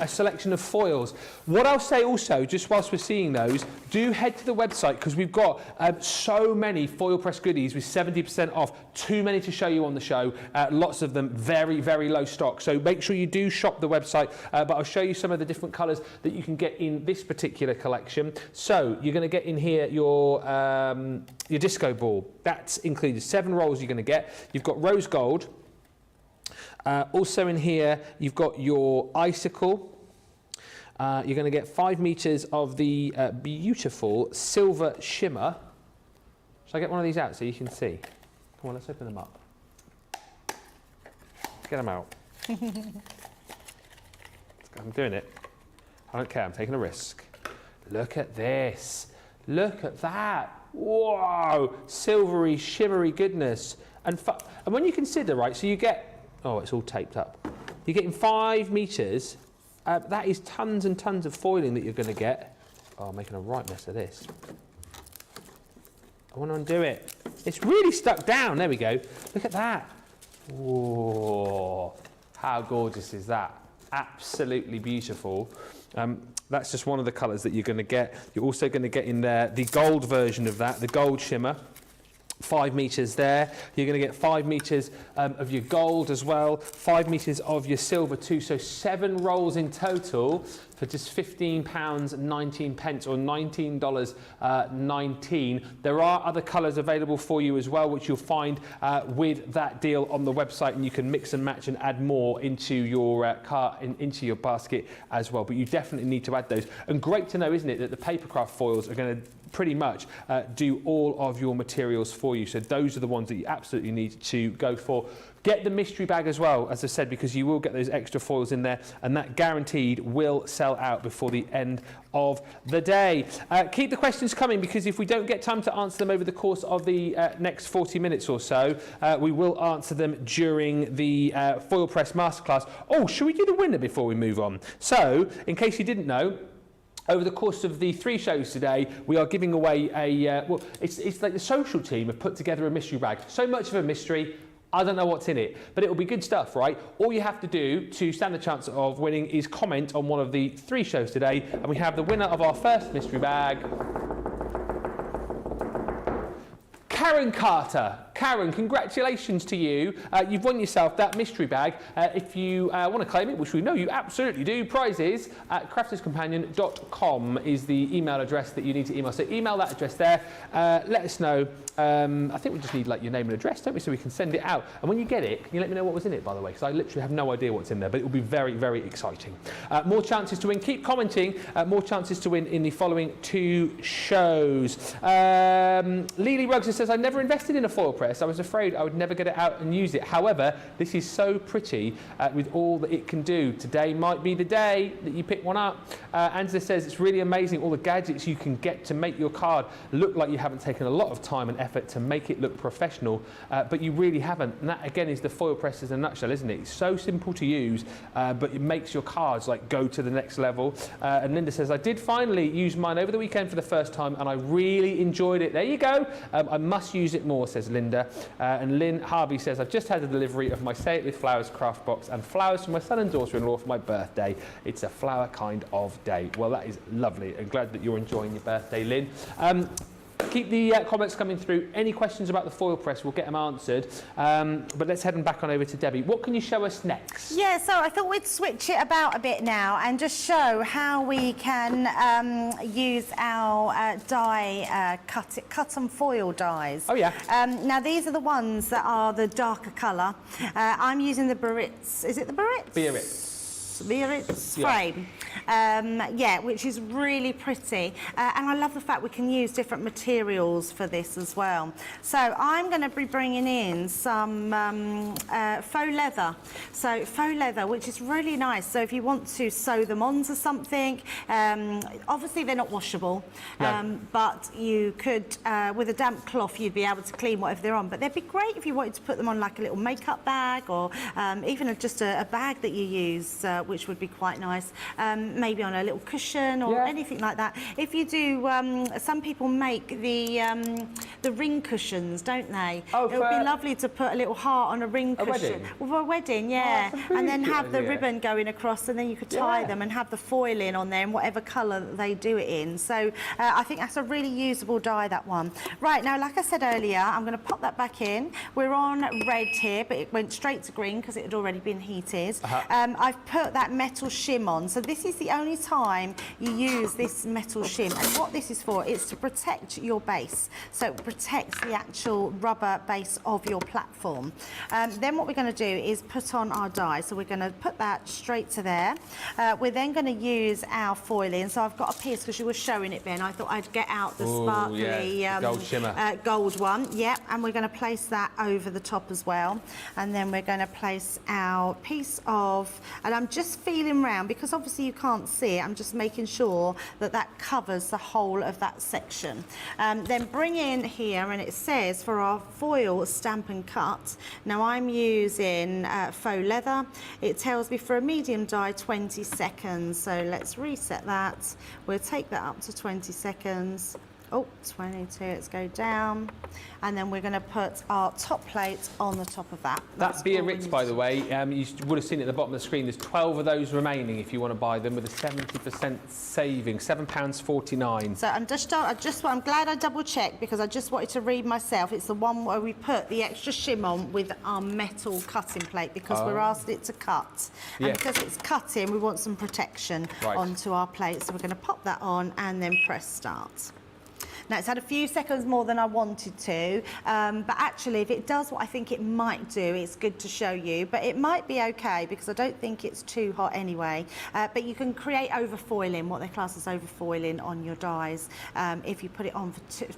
a selection of foils. What I'll say also, just whilst we're seeing those, do head to the website because we've got so many foil press goodies with 70% off. Too many to show you on the show. Lots of them very, very low stock. So make sure you do shop the website. But I'll show you some of the different colours that you can get in this particular collection. So you're going to get in here your disco ball. That's included. 7 rolls you're going to get. You've got rose gold. Also in here, you've got your icicle. You're going to get 5 metres of the beautiful silver shimmer. Shall I get one of these out so you can see? Come on, let's open them up. Get them out. I'm doing it. I don't care, I'm taking a risk. Look at this. Look at that. Whoa! Silvery, shimmery goodness. And when you consider, right, so you get... Oh, it's all taped up. You're getting 5 metres that is tons and tons of foiling that you're going to get. Oh, I'm making a right mess of this. I want to undo it. It's really stuck down. There we go. Look at that. Whoa, how gorgeous is that? Absolutely beautiful. That's just one of the colours that you're going to get. You're also going to get in there the gold version of that, the gold shimmer. 5 meters there. You're going to get 5 meters of your gold as well, 5 meters of your silver too. So 7 rolls in total for just £15.19 or $19.19. There are other colours available for you as well, which you'll find with that deal on the website, and you can mix and match and add more into your cart, into your basket as well. But you definitely need to add those. And great to know, isn't it, that the papercraft foils are going to pretty much do all of your materials for you. So those are the ones that you absolutely need to go for. Get the mystery bag as well, as I said, because you will get those extra foils in there, and that guaranteed will sell out before the end of the day. Keep the questions coming, because if we don't get time to answer them over the course of the next 40 minutes or so, we will answer them during the foil press masterclass. Oh, should we do the winner before we move on? So, in case you didn't know, over the course of the 3 shows today, we are giving away a, well, it's like the social team have put together a mystery bag. So much of a mystery, I don't know what's in it, but it will be good stuff, right? All you have to do to stand a chance of winning is comment on one of the 3 shows today, and we have the winner of our first mystery bag, Karen Carter. Karen, congratulations to you. You've won yourself that mystery bag. If you want to claim it, which we know you absolutely do, prizes at crafterscompanion.com is the email address that you need to email. So email that address there. Let us know. I think we just need like your name and address, don't we, so we can send it out. And when you get it, can you let me know what was in it, by the way? Because I literally have no idea what's in there, but it will be very, very exciting. More chances to win. Keep commenting. More chances to win in the following 2 shows. Lily Ruggs says, I never invested in a foil press. I was afraid I would never get it out and use it. However, this is so pretty with all that it can do. Today might be the day that you pick one up. Angela says it's really amazing all the gadgets you can get to make your card look like you haven't taken a lot of time and effort to make it look professional, but you really haven't. And that again is the foil press in a nutshell, isn't it? It's so simple to use, but it makes your cards like go to the next level. And Linda says, I did finally use mine over the weekend for the first time and I really enjoyed it. There you go. I must use it more, says Linda. And Lynn Harvey says, I've just had a delivery of my Say It With Flowers craft box and flowers for my son and daughter-in-law for my birthday. It's a flower kind of day. Well, that is lovely. I'm glad that you're enjoying your birthday, Lynn. Keep the comments coming through. Any questions about the foil press, we'll get them answered. But let's head back on over to Debbie. What can you show us next? Yeah, so I thought we'd switch it about a bit now and just show how we can use our die cut and foil dies. Oh, yeah. Now, these are the ones that are the darker colour. I'm using the Biarritz. Is it the Biarritz? Biarritz frame. Yeah, which is really pretty, and I love the fact we can use different materials for this as well. So I'm going to be bringing in some faux leather. So faux leather, which is really nice. So if you want to sew them onto something, obviously they're not washable, No. but you could, with a damp cloth, you'd be able to clean whatever they're on. But they'd be great if you wanted to put them on like a little makeup bag, or even just a bag that you use, which would be quite nice. Maybe on a little cushion or anything like that. If you do, some people make the ring cushions, don't they? Oh, it would be lovely to put a little heart on a ring cushion. Wedding? For a wedding, yeah. Oh, that's a really and then good have the idea. ribbon going across, and then you could tie them and have the foil in on there in whatever colour that they do it in. So I think that's a really usable die, that one. Right, now, like I said earlier, I'm going to pop that back in. We're on red here, but it went straight to green because it had already been heated. I've put that metal shim on. So this is the only time you use this metal shim, and what this is for is to protect your base, so it protects the actual rubber base of your platform. Then what we're going to do is put on our die, so we're going to put that straight to there. We're then going to use our foiling. So I've got a piece, because you were showing it, Ben, I thought I'd get out the sparkly gold shimmer, gold one, and we're going to place that over the top as well, and then we're going to place our piece of, and I'm just just feeling round, because obviously you can't see it, I'm just making sure that that covers the whole of that section. Then bring in here, and it says for our foil stamp and cut. Now I'm using faux leather. It tells me for a medium die 20 seconds, so let's reset that. We'll take that up to 20 seconds. Oh, 22, let's go down. And then we're going to put our top plate on the top of that. That Biarritz, by the way, you would have seen it at the bottom of the screen. There's 12 of those remaining if you want to buy them, with a 70% saving, £7.49. So I'm glad I double checked, because I just wanted to read myself. It's the one where we put the extra shim on with our metal cutting plate, because we're asked it to cut. And because it's cutting, we want some protection onto our plate. So we're going to pop that on and then press start. Now, it's had a few seconds more than I wanted to, but actually, if it does what I think it might do, it's good to show you. But it might be okay, because I don't think it's too hot anyway. But you can create overfoiling, what they class as overfoiling on your dies, if you put it on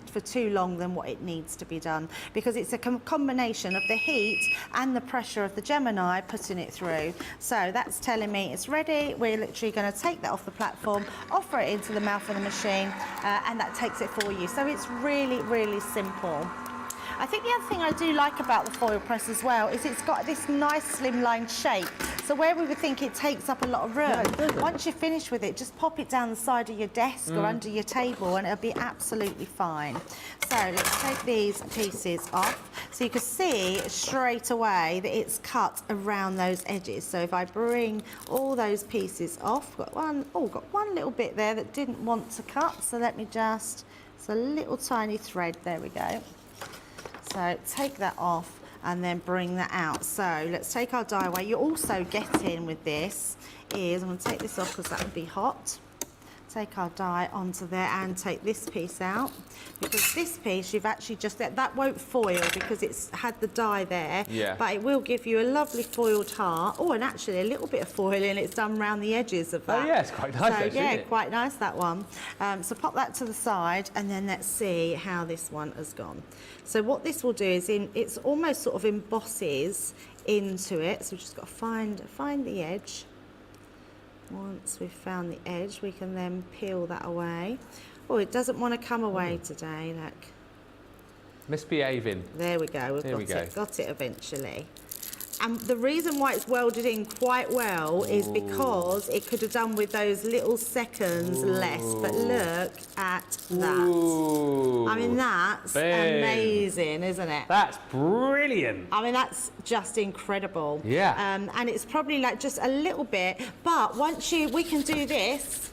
for too long than what it needs to be done, because it's a combination of the heat and the pressure of the Gemini putting it through. So that's telling me it's ready. We're literally going to take that off the platform, offer it into the mouth of the machine, and that takes it for you. So it's really, really simple. I think the other thing I do like about the foil press as well is it's got this nice slimline shape. So where we would think it takes up a lot of room, once you're finished with it, just pop it down the side of your desk or under your table, and it'll be absolutely fine. So let's take these pieces off. So you can see straight away that it's cut around those edges. So if I bring all those pieces off, got one little bit there that didn't want to cut. So let me just, it's a little tiny thread, there we go. So take that off and then bring that out. So let's take our die away. You're also getting with this is, I'm going to take this off because that would be hot. Take our die onto there and take this piece out, because this piece you've actually just, that won't foil because it's had the die there, but it will give you a lovely foiled heart. Oh, and actually a little bit of foiling, it's done around the edges of that. Oh yeah, it's quite nice actually, yeah, isn't it? quite nice, that one. So pop that to the side, and then let's see how this one has gone. So what this will do is, it's almost sort of embosses into it, so we've just got to find the edge. Once we've found the edge, we can then peel that away. Oh, it doesn't want to come away today, look. Misbehaving. There we go, got it eventually. And the reason why it's welded in quite well is because it could have done with those little seconds less. But look at that. I mean, that's amazing, isn't it? That's brilliant. I mean, that's just incredible. Yeah. And it's probably like just a little bit, but we can do this.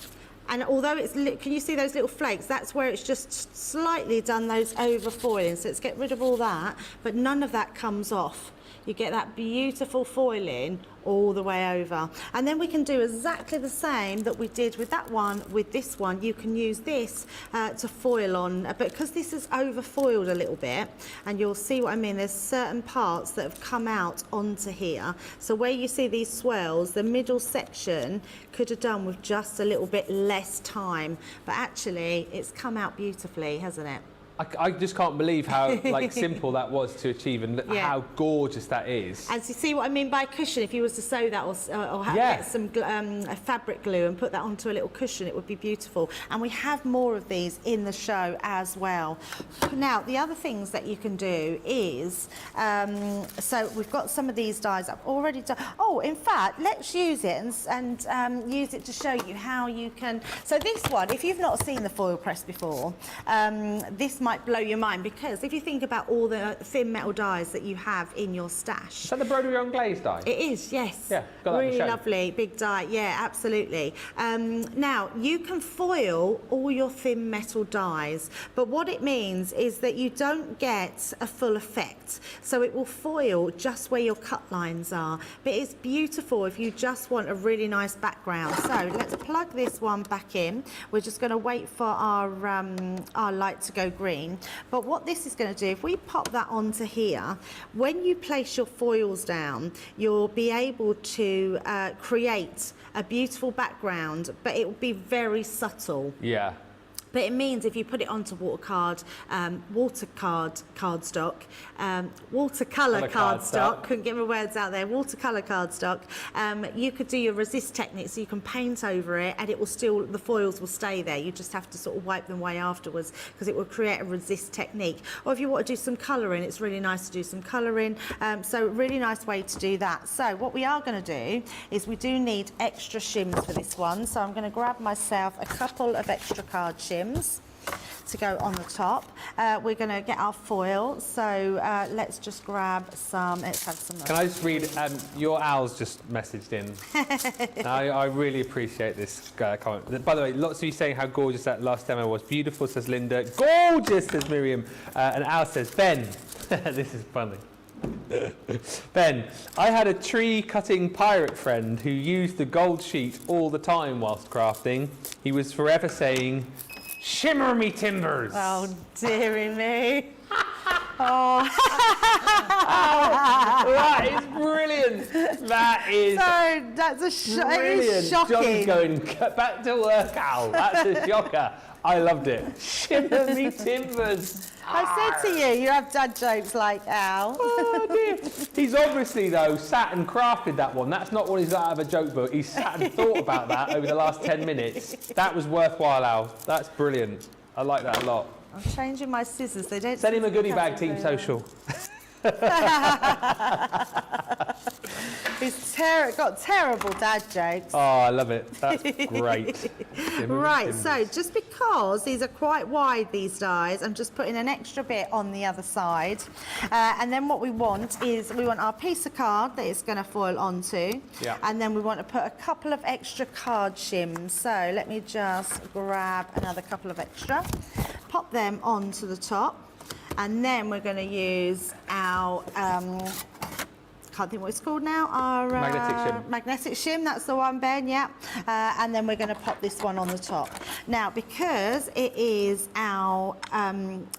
And although it's, can you see those little flakes? That's where it's just slightly done those overfoiling. So let's get rid of all that, but none of that comes off. You get that beautiful foiling all the way over. And then we can do exactly the same that we did with that one, with this one. You can use this to foil on, but because this is overfoiled a little bit, and you'll see what I mean, there's certain parts that have come out onto here. So where you see these swirls, the middle section could have done with just a little bit less time, but actually it's come out beautifully, hasn't it? I just can't believe how simple that was to achieve, and how gorgeous that is. And you see what I mean by cushion? If you was to sew that or get some fabric glue and put that onto a little cushion, it would be beautiful. And we have more of these in the show as well. Now, the other things that you can do is, so we've got some of these dies I've already done. Oh, in fact, let's use it and use it to show you how you can. So this one, if you've not seen the foil press before, this might blow your mind, because if you think about all the thin metal dies that you have in your stash. Is that the broderie on glaze die? It is, yes. Yeah, got that really lovely, big die. Yeah, absolutely. Now, you can foil all your thin metal dies, but what it means is that you don't get a full effect. So it will foil just where your cut lines are, but it's beautiful if you just want a really nice background. So let's plug this one back in. We're just going to wait for our light to go green. But what this is going to do, if we pop that onto here, when you place your foils down, you'll be able to create a beautiful background, but it will be very subtle. Yeah. But it means if you put it onto watercolor cardstock, couldn't get my words out there, watercolor cardstock, you could do your resist technique, so you can paint over it and it will still, the foils will stay there. You just have to sort of wipe them away afterwards because it will create a resist technique. Or if you want to do some colouring, it's really nice to do some colouring. So really nice way to do that. So what we are going to do is we do need extra shims for this one. So I'm going to grab myself a couple of extra card shims to go on the top. We're going to get our foil, so let's just grab some, let's have some. Can I just read, your Al's just messaged in. I really appreciate this comment. By the way, lots of you saying how gorgeous that last demo was. Beautiful, says Linda. Gorgeous, says Miriam. And Al says, Ben, this is funny. Ben, I had a tree cutting pirate friend who used the gold sheet all the time whilst crafting. He was forever saying, "Shimmer me timbers." Oh, dearie me. Oh. That is brilliant. That is So that's a brilliant. It is shocking. John's going back to work, Al. That's a shocker. I loved it. Shimmer me timbers. I said to you, you have dad jokes like Al. Oh dear. He's obviously, though, sat and crafted that one. That's not what he's got out of a joke book. He's sat and thought about that over the last 10 minutes. That was worthwhile, Al. That's brilliant. I like that a lot. I'm changing my scissors. They don't. Send him a goodie bag, Team Social. He's got terrible dad jokes. Oh, I love it. That's great. Right, so just because these are quite wide, these dies, I'm just putting an extra bit on the other side. And then what we want is we want our piece of card that it's going to foil onto. Yeah. And then we want to put a couple of extra card shims. So let me just grab another couple of extra, pop them onto the top. And then we're going to use our, can't think what it's called now, our magnetic shim. Magnetic shim, that's the one, Ben, yeah. And then we're going to pop this one on the top. Now, because it is our,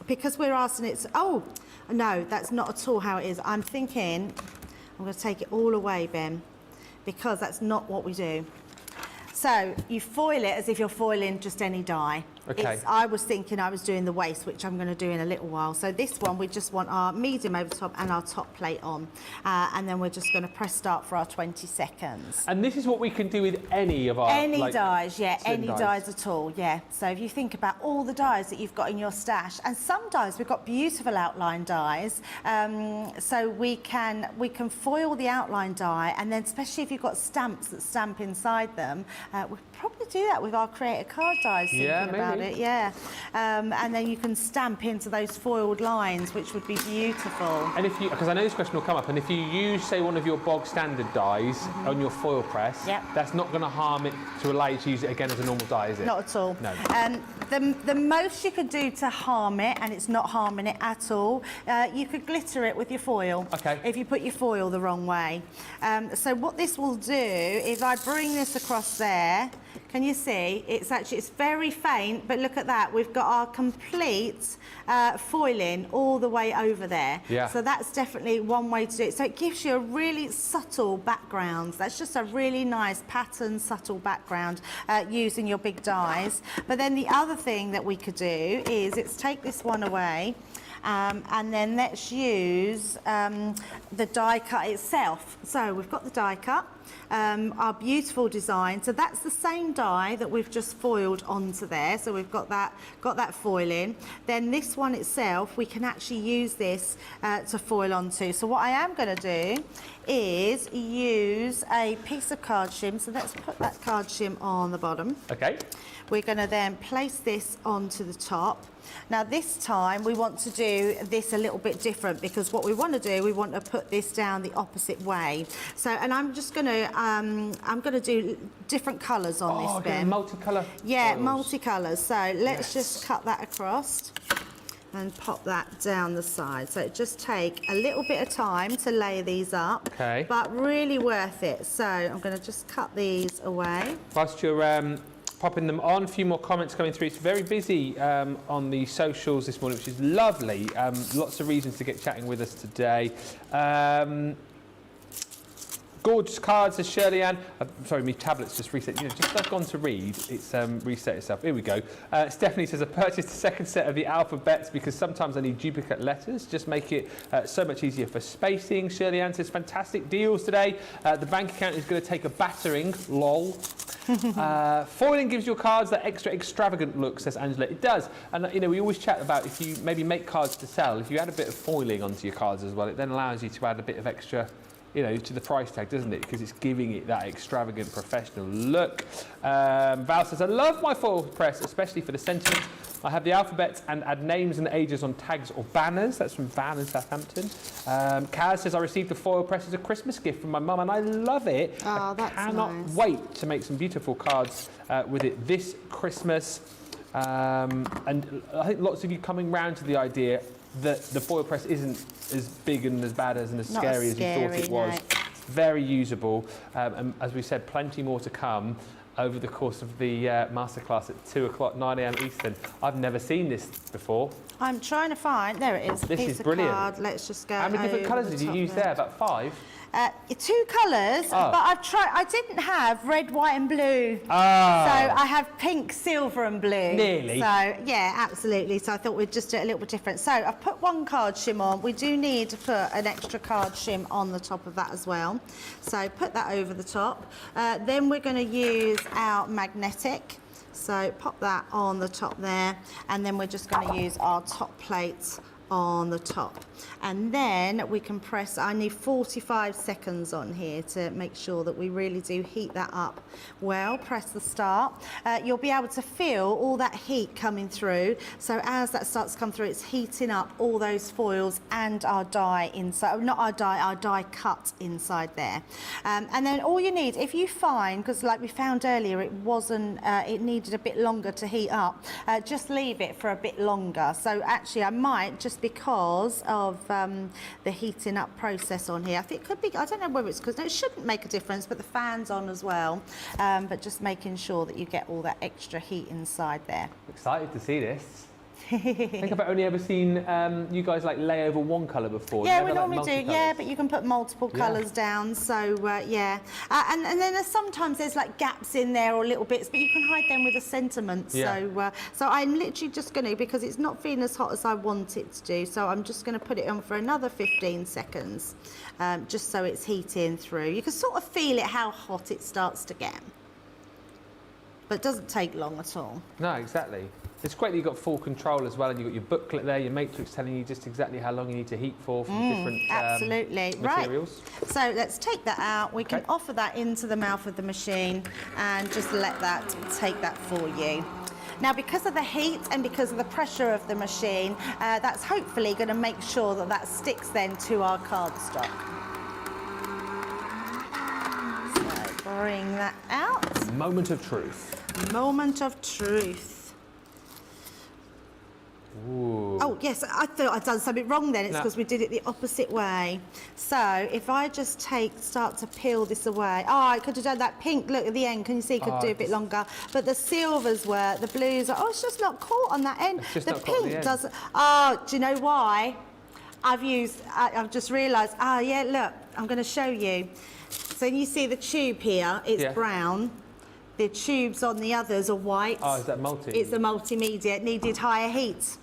because we're asking it, oh, no, that's not at all how it is. I'm thinking, I'm going to take it all away, Ben, because that's not what we do. So you foil it as if you're foiling just any die. Okay. I was thinking I was doing the waist, which I'm going to do in a little while. So this one, we just want our medium over top and our top plate on. And then we're just going to press start for our 20 seconds. And this is what we can do with any of our... Any dies, yeah, slim any dies at all, yeah. So if you think about all the dies that you've got in your stash, and some dies, we've got beautiful outline dies. So we can foil the outline die, and then especially if you've got stamps that stamp inside them, we'll probably do that with our creator card dies, thinking about it, yeah. And then you can stamp into those foiled lines, which would be beautiful. And if you, because I know this question will come up, and if you use, say, one of your bog standard dies on your foil press, that's not going to harm it to allow you to use it again as a normal die, is it? Not at all. No. The most you could do to harm it, and it's not harming it at all, you could glitter it with your foil. Okay. If you put your foil the wrong way. So what this will do, if I bring this across there, can you see? It's very faint, but look at that. We've got our complete foiling all the way over there. Yeah. So that's definitely one way to do it. So it gives you a really subtle background. That's just a really nice pattern, subtle background using your big dies. But then the other thing that we could do is take this one away. And then let's use the die cut itself. So we've got the die cut, our beautiful design. So that's the same die that we've just foiled onto there. So we've got that foiling. Then this one itself, we can actually use this to foil onto. So what I am going to do is use a piece of card shim. So let's put that card shim on the bottom. Okay. We're going to then place this onto the top. Now this time we want to do this a little bit different, because what we want to do, we want to put this down the opposite way. So, and I'm just going to, I'm going to do different colours on this bit. Multicolour. Yeah, multicolours. So let's just cut that across and pop that down the side. So it just take a little bit of time to layer these up, but really worth it. So I'm going to just cut these away. Whilst you're popping them on, a few more comments coming through. It's very busy on the socials this morning, which is lovely. Lots of reasons to get chatting with us today. gorgeous cards, says Shirley Ann. Sorry, my tablet's just reset. You know, just as I've gone to read, it's reset itself. Here we go. Stephanie says, I purchased a second set of the alphabets because sometimes I need duplicate letters. Just make it so much easier for spacing. Shirley Ann says, fantastic deals today. The bank account is going to take a battering. Lol. Foiling gives your cards that extra extravagant look, says Angela. It does. And, you know, we always chat about if you maybe make cards to sell, if you add a bit of foiling onto your cards as well, it then allows you to add a bit of extra, you know, to the price tag, doesn't it? Because it's giving it that extravagant professional look. Val says, I love my foil press, especially for the sentiment. I have the alphabets and add names and ages on tags or banners. That's from Van in Southampton. Kaz says, I received the foil press as a Christmas gift from my mum and I love it. Oh, I cannot wait to make some beautiful cards with it this Christmas. And I think lots of you coming round to the idea that the foil press isn't as big and as bad as and as scary as you thought it was. No. It's very usable, and as we said, plenty more to come over the course of the masterclass at 2 o'clock, 9 a.m. Eastern. I've never seen this before. I'm trying to find, there it is. This piece is of brilliant. Card. Let's just go. How many different over colours the did you top use there? About 5? 2 colours, Oh. but I've tried. I didn't have red, white, and blue. Oh. So I have pink, silver, and blue. Nearly. So yeah, absolutely. So I thought we'd just do it a little bit different. So I've put one card shim on. We do need to put an extra card shim on the top of that as well. So put that over the top. Then we're going to use our magnetic. So pop that on the top there, and then we're just going to use our top plate on the top, and then we can press. I need 45 seconds on here to make sure that we really do heat that up well. Press the start. You'll be able to feel all that heat coming through, so as that starts to come through, it's heating up all those foils and our die inside, not our die cut inside there. And then all you need, if you find, because like we found earlier, it wasn't, it needed a bit longer to heat up, just leave it for a bit longer. So actually I might, just because of the heating up process on here, I think it could be, I don't know whether it's because, no, it shouldn't make a difference, but the fan's on as well, but just making sure that you get all that extra heat inside there. Excited to see this. I think I've only ever seen you guys like lay over one colour before. Yeah, Never, we like, normally do. multi-colours. Yeah, but you can put multiple colours down. So yeah, and then sometimes there's like gaps in there or little bits, but you can hide them with a sentiment. Yeah. So I'm literally just going to, because it's not feeling as hot as I want it to do, so I'm just going to put it on for another 15 seconds, just so it's heating through. You can sort of feel it how hot it starts to get, but it doesn't take long at all. No, exactly. It's great that you've got full control as well, and you've got your booklet there, your matrix telling you just exactly how long you need to heat for from different Absolutely. materials. Right. So let's take that out. We can offer that into the mouth of the machine and just let that take that for you. Now, because of the heat and because of the pressure of the machine, that's hopefully going to make sure that that sticks then to our cardstock. So bring that out. Moment of truth. Moment of truth. Ooh. Oh, yes, I thought I'd done something wrong then. It's No. because we did it the opposite way. So if I just start to peel this away. Oh, I could have done that pink. Look at the end. Can you see? Could do a bit longer. But the silvers were, the blues are, oh, it's just not caught on that end. It's just The not caught at the pink end. doesn't. Oh, do you know why? I've just realised, yeah, look, I'm going to show you. So you see the tube here, it's brown. The tubes on the others are white. Oh, is that multi? It's a multimedia. It needed higher heat.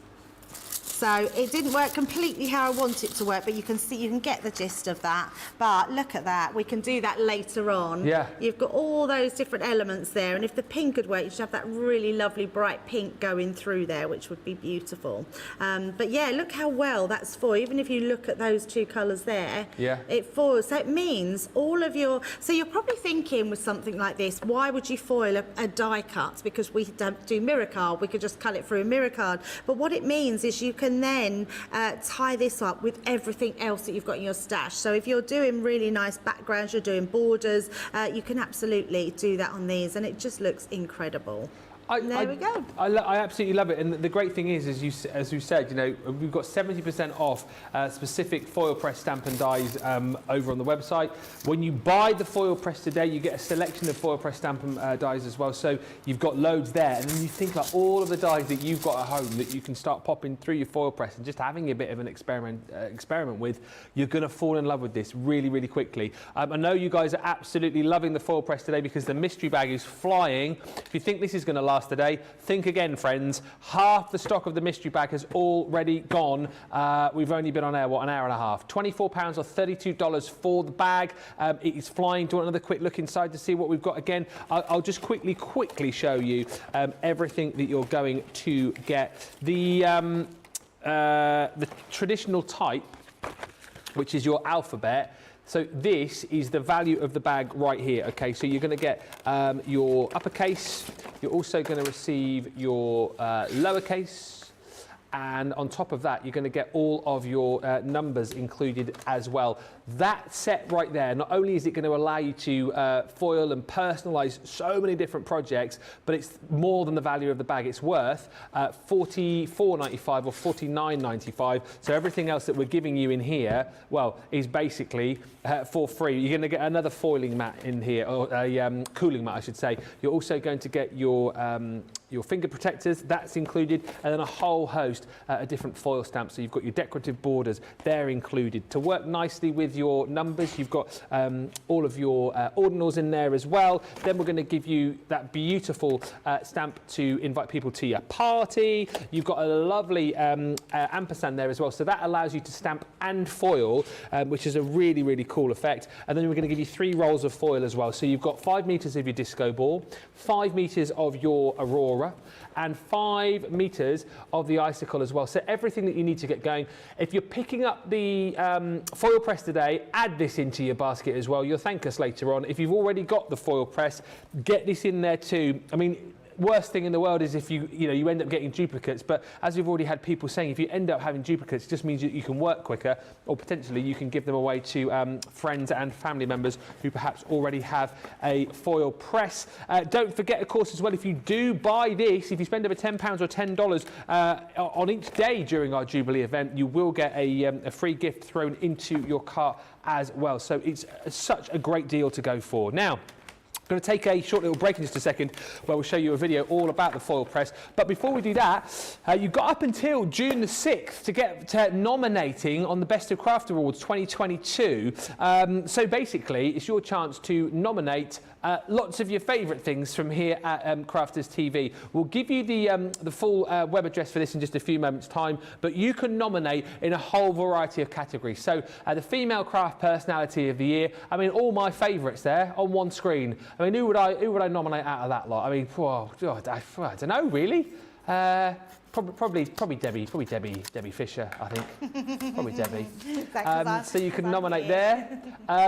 So it didn't work completely how I want it to work, but you can see, you can get the gist of that. But look at that, we can do that later on. Yeah. You've got all those different elements there, and if the pink had worked, you should have that really lovely bright pink going through there, which would be beautiful. But yeah, look how well that's for. Even if you look at those 2 colours there, it foils. So it means all of your, so you're probably thinking with something like this, why would you foil a die cut? Because we don't do mirror card, we could just cut it through a mirror card. But what it means is you can then tie this up with everything else that you've got in your stash. So if you're doing really nice backgrounds, you're doing borders, you can absolutely do that on these, and it just looks incredible. There we go. I absolutely love it, and the great thing is, as you said, you know, we've got 70% off specific foil press stamp and dies over on the website. When you buy the foil press today, you get a selection of foil press stamp and dies as well. So you've got loads there, and then you think like all of the dies that you've got at home that you can start popping through your foil press and just having a bit of an experiment with. You're going to fall in love with this really, really quickly. I know you guys are absolutely loving the foil press today because the mystery bag is flying. If you think this is going to last today, think again, friends. Half the stock of the mystery bag has already gone. We've only been on air, what, an hour and a half. £24 or $32 for the bag. It is flying. Do you want another quick look inside to see what we've got again? I'll just quickly show you everything that you're going to get. The traditional type, which is your alphabet. So this is the value of the bag right here. Okay, so you're going to get your uppercase. You're also going to receive your lowercase. And on top of that, you're going to get all of your numbers included as well. That set right there, not only is it going to allow you to foil and personalise so many different projects, but it's more than the value of the bag. It's worth $44.95 or $49.95. So everything else that we're giving you in here, well, is basically for free. You're going to get another foiling mat in here, or a cooling mat, I should say. You're also going to get your finger protectors, that's included, and then a whole host of different foil stamps. So you've got your decorative borders, they're included. To work nicely with your numbers, you've got all of your ordinals in there as well. Then we're going to give you that beautiful stamp to invite people to your party. You've got a lovely ampersand there as well. So that allows you to stamp and foil, which is a really, really cool effect. And then we're going to give you 3 rolls of foil as well. So you've got 5 meters of your disco ball, 5 meters of your aurora, and 5 meters of the icicle as well. So everything that you need to get going. If you're picking up the foil press today, add this into your basket as well. You'll thank us later on. If you've already got the foil press, get this in there too. I mean, worst thing in the world is if you end up getting duplicates, but as we've already had people saying, if you end up having duplicates, it just means that you can work quicker, or potentially you can give them away to friends and family members who perhaps already have a foil press. Don't forget, of course, as well, if you do buy this, if you spend over £10 or $10 on each day during our Jubilee event, you will get a free gift thrown into your cart as well. So it's such a great deal to go for. Now, I'm going to take a short little break in just a second where we'll show you a video all about the foil press. But before we do that, you've got up until June the 6th to get to nominating on the Best of Craft Awards 2022. So basically, it's your chance to nominate lots of your favourite things from here at Crafters TV. We'll give you the full web address for this in just a few moments' time, but you can nominate in a whole variety of categories. So the Female Craft Personality of the Year, I mean, all my favourites there on one screen. I mean, who would I nominate out of that lot? I mean, I don't know, really. Probably Debbie Fisher, I think. Probably Debbie. So you can nominate there.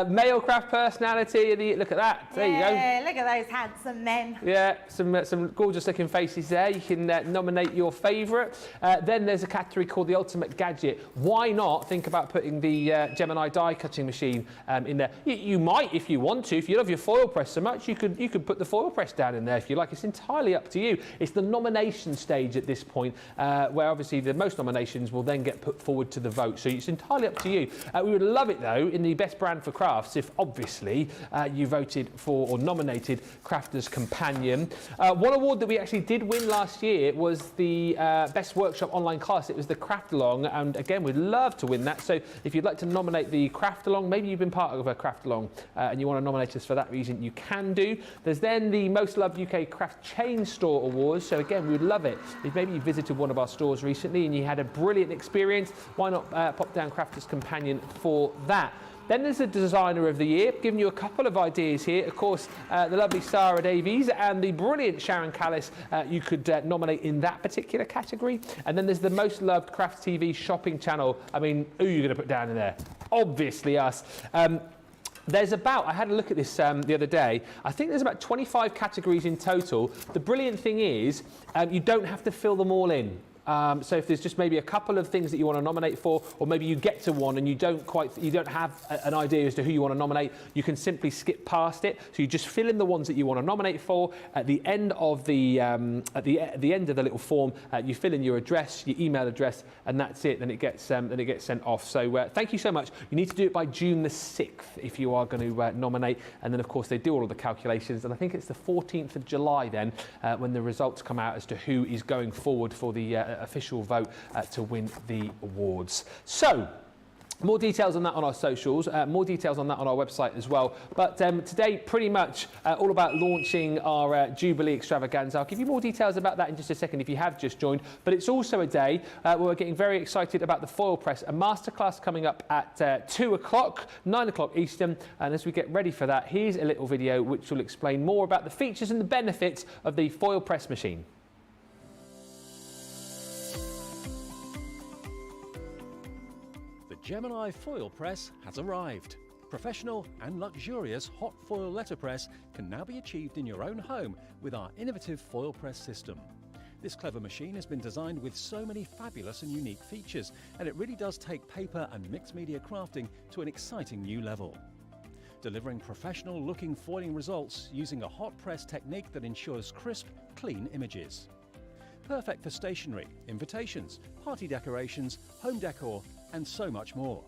Male Craft Personality of the Year. Look at that. There you go. Look at those handsome men. Yeah, some gorgeous looking faces there. You can nominate your favourite. Then there's a category called the Ultimate Gadget. Why not think about putting the Gemini die cutting machine in there? You might, if you want to. If you love your foil press so much, you could put the foil press down in there if you like. It's entirely up to you. It's the nomination stage at this point. Where obviously the most nominations will then get put forward to the vote. So it's entirely up to you. We would love it though in the best brand for crafts if obviously you voted for or nominated Crafters Companion. One award that we actually did win last year was the best workshop online class. It was the Craft Along, and again we'd love to win that. So if you'd like to nominate the Craft Along, maybe you've been part of a Craft Along and you want to nominate us for that reason, you can do. There's then the Most Loved UK Craft Chain Store Awards. So again, we'd love it if maybe you visited one of our stores recently and you had a brilliant experience. Why not pop down Crafters Companion for that? Then there's the Designer of the Year, giving you a couple of ideas here. Of course, the lovely Sarah Davies and the brilliant Sharon Callis, you could nominate in that particular category. And then there's the Most Loved Craft TV Shopping Channel. I mean, who are you going to put down in there? Obviously us. There's about, I had a look at this the other day, I think there's about 25 categories in total. The brilliant thing is, you don't have to fill them all in. So if there's just maybe a couple of things that you want to nominate for, or maybe you get to one and you don't have an idea as to who you want to nominate, you can simply skip past it. So you just fill in the ones that you want to nominate for. At the end of the end of the little form, you fill in your address, your email address, and that's it. Then it gets sent off. So thank you so much. You need to do it by June the 6th if you are going to nominate. And then of course they do all of the calculations, and I think it's the 14th of July then when the results come out as to who is going forward for the official vote to win the awards. So more details on that on our socials, more details on that on our website as well. But today, pretty much all about launching our Jubilee extravaganza. I'll give you more details about that in just a second if you have just joined. But it's also a day where we're getting very excited about the foil press, a masterclass coming up at 2 o'clock, 9 o'clock Eastern. And as we get ready for that, here's a little video which will explain more about the features and the benefits of the foil press machine. Gemini foil press has arrived. Professional and luxurious hot foil letterpress can now be achieved in your own home with our innovative foil press system. This clever machine has been designed with so many fabulous and unique features, and it really does take paper and mixed media crafting to an exciting new level. Delivering professional looking foiling results using a hot press technique that ensures crisp, clean images. Perfect for stationery, invitations, party decorations, home decor, and so much more.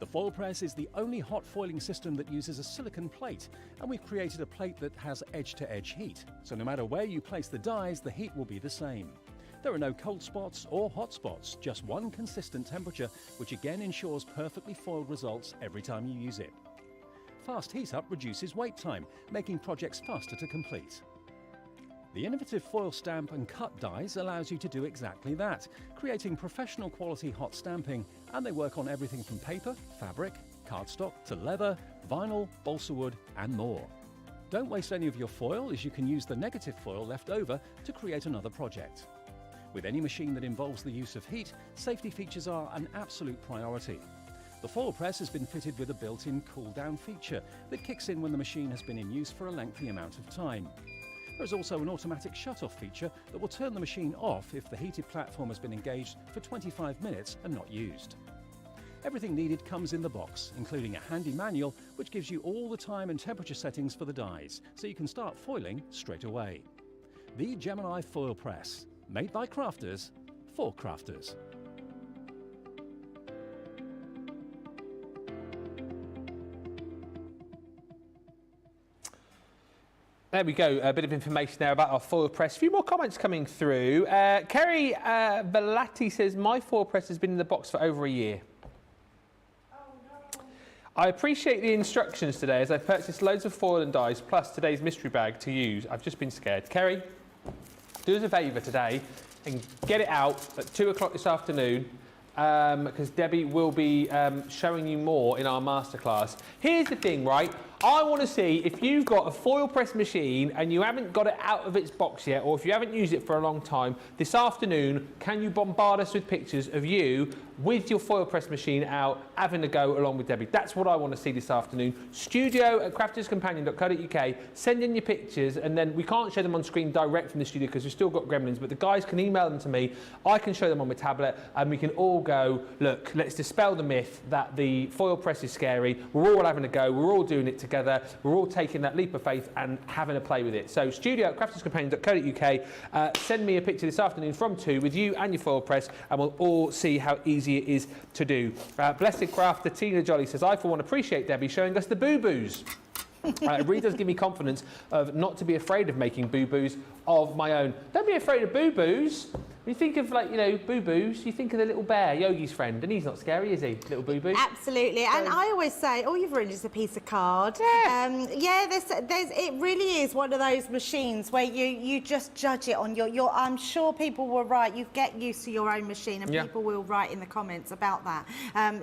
The foil press is the only hot foiling system that uses a silicon plate, and we've created a plate that has edge-to-edge heat, so no matter where you place the dies, the heat will be the same. There are no cold spots or hot spots, just one consistent temperature, which again ensures perfectly foiled results every time you use it. Fast heat up reduces wait time, making projects faster to complete. The innovative foil stamp and cut dies allows you to do exactly that, creating professional quality hot stamping, and they work on everything from paper, fabric, cardstock to leather, vinyl, balsa wood and more. Don't waste any of your foil, as you can use the negative foil left over to create another project. With any machine that involves the use of heat, safety features are an absolute priority. The foil press has been fitted with a built-in cool-down feature that kicks in when the machine has been in use for a lengthy amount of time. There is also an automatic shut-off feature that will turn the machine off if the heated platform has been engaged for 25 minutes and not used. Everything needed comes in the box, including a handy manual which gives you all the time and temperature settings for the dies, so you can start foiling straight away. The Gemini foil press, made by crafters for crafters. There we go, a bit of information there about our foil press. A few more comments coming through. Kerry Velati says, my foil press has been in the box for over a year. Oh, no. I appreciate the instructions today as I purchased loads of foil and dies plus today's mystery bag to use. I've just been scared. Kerry, do us a favour today and get it out at 2 o'clock this afternoon because Debbie will be showing you more in our masterclass. Here's the thing, right? I want to see if you've got a foil press machine and you haven't got it out of its box yet, or if you haven't used it for a long time, this afternoon, can you bombard us with pictures of you with your foil press machine out, having a go along with Debbie? That's what I want to see this afternoon. studio@crafterscompanion.co.uk, send in your pictures, and then we can't show them on screen direct from the studio because we've still got gremlins, but the guys can email them to me, I can show them on my tablet, and we can all go, look, let's dispel the myth that the foil press is scary, we're all having a go, we're all doing it together, we're all taking that leap of faith and having a play with it. So studio@crafterscompanion.co.uk, send me a picture this afternoon from 2 with you and your foil press, and we'll all see how easy it is to do. Blessed Crafter Tina Jolly says, I for one appreciate Debbie showing us the boo-boos. It really does give me confidence of not to be afraid of making boo-boos of my own. Don't be afraid of boo-boos. When you think of, like, you know, boo-boos, you think of the little bear, Yogi's friend, and he's not scary, is he, little boo-boo? Absolutely, and I always say, all you've written is a piece of card. Yeah, it really is one of those machines where you just judge it on your I'm sure people will write, you get used to your own machine, and people will write in the comments about that.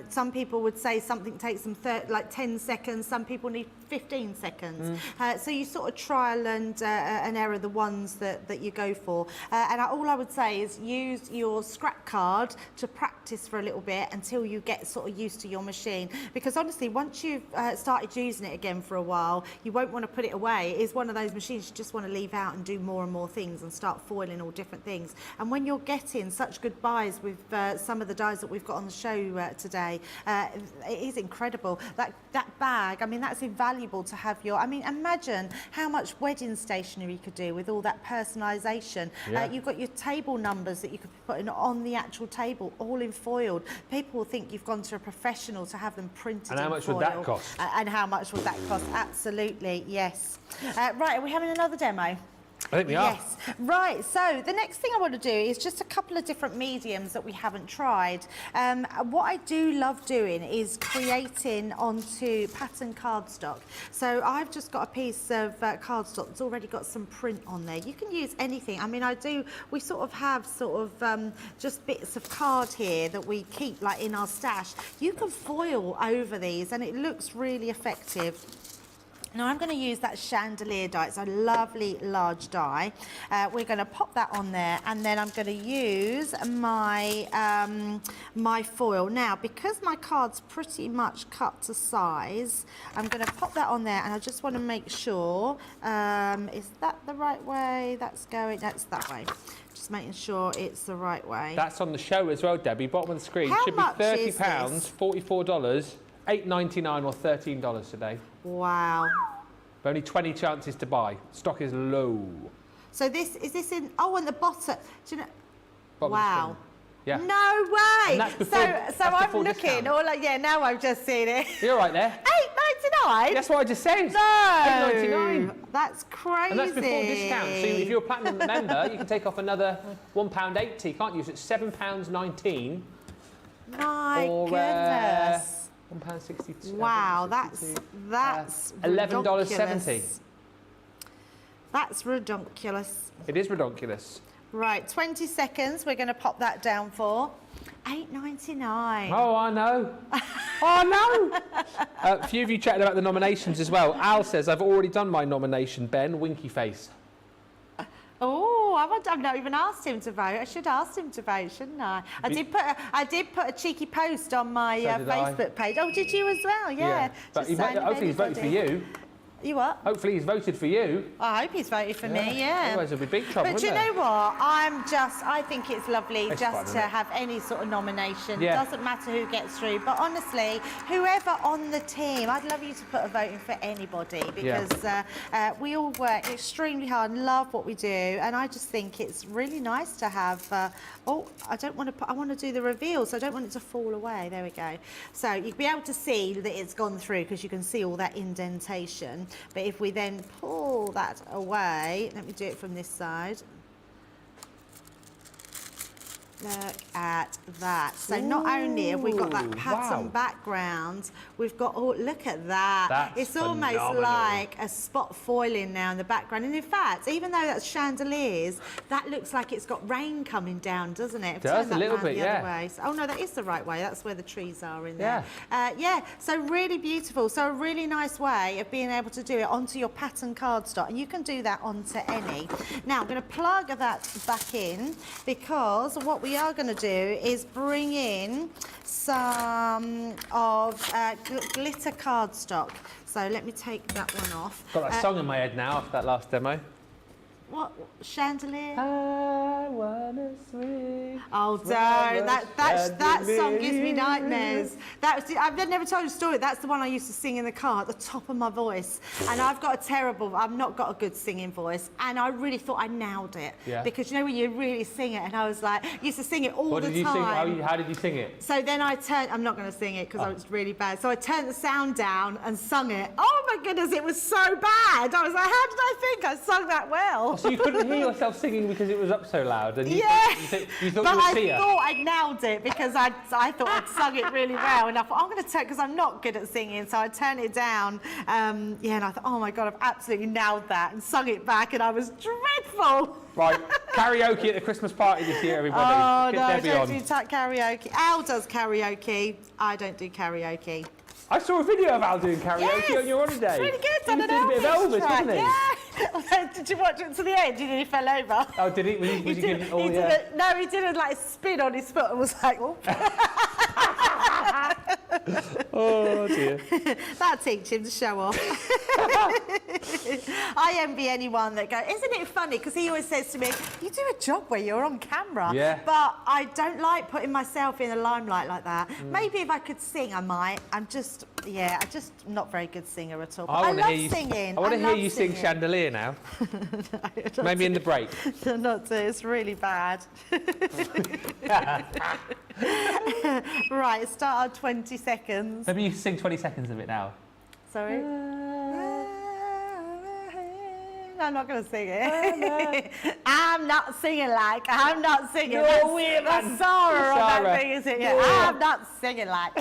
Some people would say something takes them like 10 seconds, some people need 15 seconds. So you sort of trial and error the ones that you go for. And all I would say is is use your scrap card to practice for a little bit until you get sort of used to your machine. Because honestly, once you've started using it again for a while, you won't want to put it away. It is one of those machines you just want to leave out and do more and more things and start foiling all different things. And when you're getting such good buys with some of the dies that we've got on the show today, it is incredible. That bag, I mean, that's invaluable to have your, I mean, imagine how much wedding stationery you could do with all that personalisation. Yeah. You've got your table numbers that you could be putting on the actual table, all in foiled. People will think you've gone to a professional to have them printed in foil. And how much would that cost? And how much would that cost? Absolutely, yes. Right, are we having another demo? I think we are. Yes. Right, so the next thing I want to do is just a couple of different mediums that we haven't tried. What I do love doing is creating onto pattern cardstock. So I've just got a piece of cardstock that's already got some print on there. You can use anything. I mean, we sort of have just bits of card here that we keep like in our stash. You can foil over these and it looks really effective. Now I'm going to use that chandelier die. It's a lovely large die. We're going to pop that on there, and then I'm going to use my my foil. Now, because my card's pretty much cut to size, I'm going to pop that on there, and I just want to make sure, is that the right way? That's that way. Just making sure it's the right way. That's on the show as well, Debbie. Bottom of the screen. How should much be £30, is this? $44, $8.99 or $13 today. Wow. But only 20 chances to buy. Stock is low. So is this in, oh, and the bottom, do you know, Bottom wow. of the screen. Yeah. No way. And that's before, so that's I'm before looking, discount. all like, yeah, now I've just seen it. You're right there. £8.99? That's what I just said. No. $8.99. That's crazy. And that's before discount. So if you're a platinum member, you can take off another £1.80, can't you? So it's £7.19. My or, goodness. £1.62. Wow, that's $11.70. That's redonkulous. It is redonkulous. Right, 20 seconds. We're going to pop that down for £8.99. Oh, I know. Oh, no. A few of you chatted about the nominations as well. Al says, I've already done my nomination, Ben. Winky face. Oh, I've not even asked him to vote. I should ask him to vote, shouldn't I? I did put a cheeky post on my Facebook page. Oh, did you as well? Yeah. But hopefully he's voted for you. You what? Hopefully he's voted for you. I hope he's voted for me, yeah. Otherwise there'll be big trouble, But you know what? I think it's lovely It's just fun, to isn't it? have any sort of nomination. Yeah. Doesn't matter who gets through. But honestly, whoever on the team, I'd love you to put a vote in for anybody because we all work extremely hard and love what we do. And I just think it's really nice to have, I want to do the reveal, so I don't want it to fall away. There we go. So you'll be able to see that it's gone through because you can see all that indentation. But if we then pull that away, let me do it from this side. Look at that. So not only have we got that pattern background, we've got, oh, look at that. That's it's almost phenomenal. Like a spot foiling now in the background. And in fact, even though that's chandeliers, that looks like it's got rain coming down, doesn't it? Does, a little bit, the other way. So, oh no, that is the right way. That's where the trees are in there. Yeah, so really beautiful. So a really nice way of being able to do it onto your pattern cardstock. And you can do that onto any. Now, I'm going to plug that back in because what we are going to do is bring in some of glitter cardstock. So let me take that one off. Got that song in my head now after that last demo. What? Chandelier? I wanna swing. Oh, don't. That song gives me nightmares. I've never told you a story. That's the one I used to sing in the car at the top of my voice. And I've not got a good singing voice. And I really thought I nailed it. Yeah. Because you know when you really sing it, and I was like, used to sing it all the time. What did you sing? How did you sing it? So then I'm not going to sing it because it's really bad. So I turned the sound down and sung it. Oh my goodness, it was so bad. I was like, how did I think I sung that well? So you couldn't hear yourself singing because it was up so loud? And you thought you but were I Sia? thought I nailed it because I thought I'd sung it really well. And I thought, I'm going to turn, because I'm not good at singing, so I turned it down. And I thought, oh my God, I've absolutely nailed that, and sung it back, and I was dreadful. Right, karaoke at the Christmas party this year, everybody. Oh, Get no, Debbie don't on. do karaoke. Al does karaoke. I don't do karaoke. I saw a video of Al doing karaoke Yes, on your holiday. it's really good. He was doing a bit of Elvis, wasn't he? Yeah. Did you watch it to the end? He fell over. Oh, did he? Was he giving? Oh, yeah. No, he did a like spin on his foot and was like, oh. Oh dear. That'll teach him to show off. I envy anyone that goes, isn't it funny? Because he always says to me, you do a job where you're on camera. Yeah. But I don't like putting myself in the limelight like that. Maybe if I could sing, I might. I'm just not very good singer at all. I love singing. I want to hear you sing Chandelier now. No, maybe in the break. Not to, it's really bad. Right, start on 20 seconds. Maybe you sing 20 seconds of it now. Sorry? I'm not going to sing it. I'm not singing like. That's Sarah on that thing, isn't it? Yeah. I'm not singing like.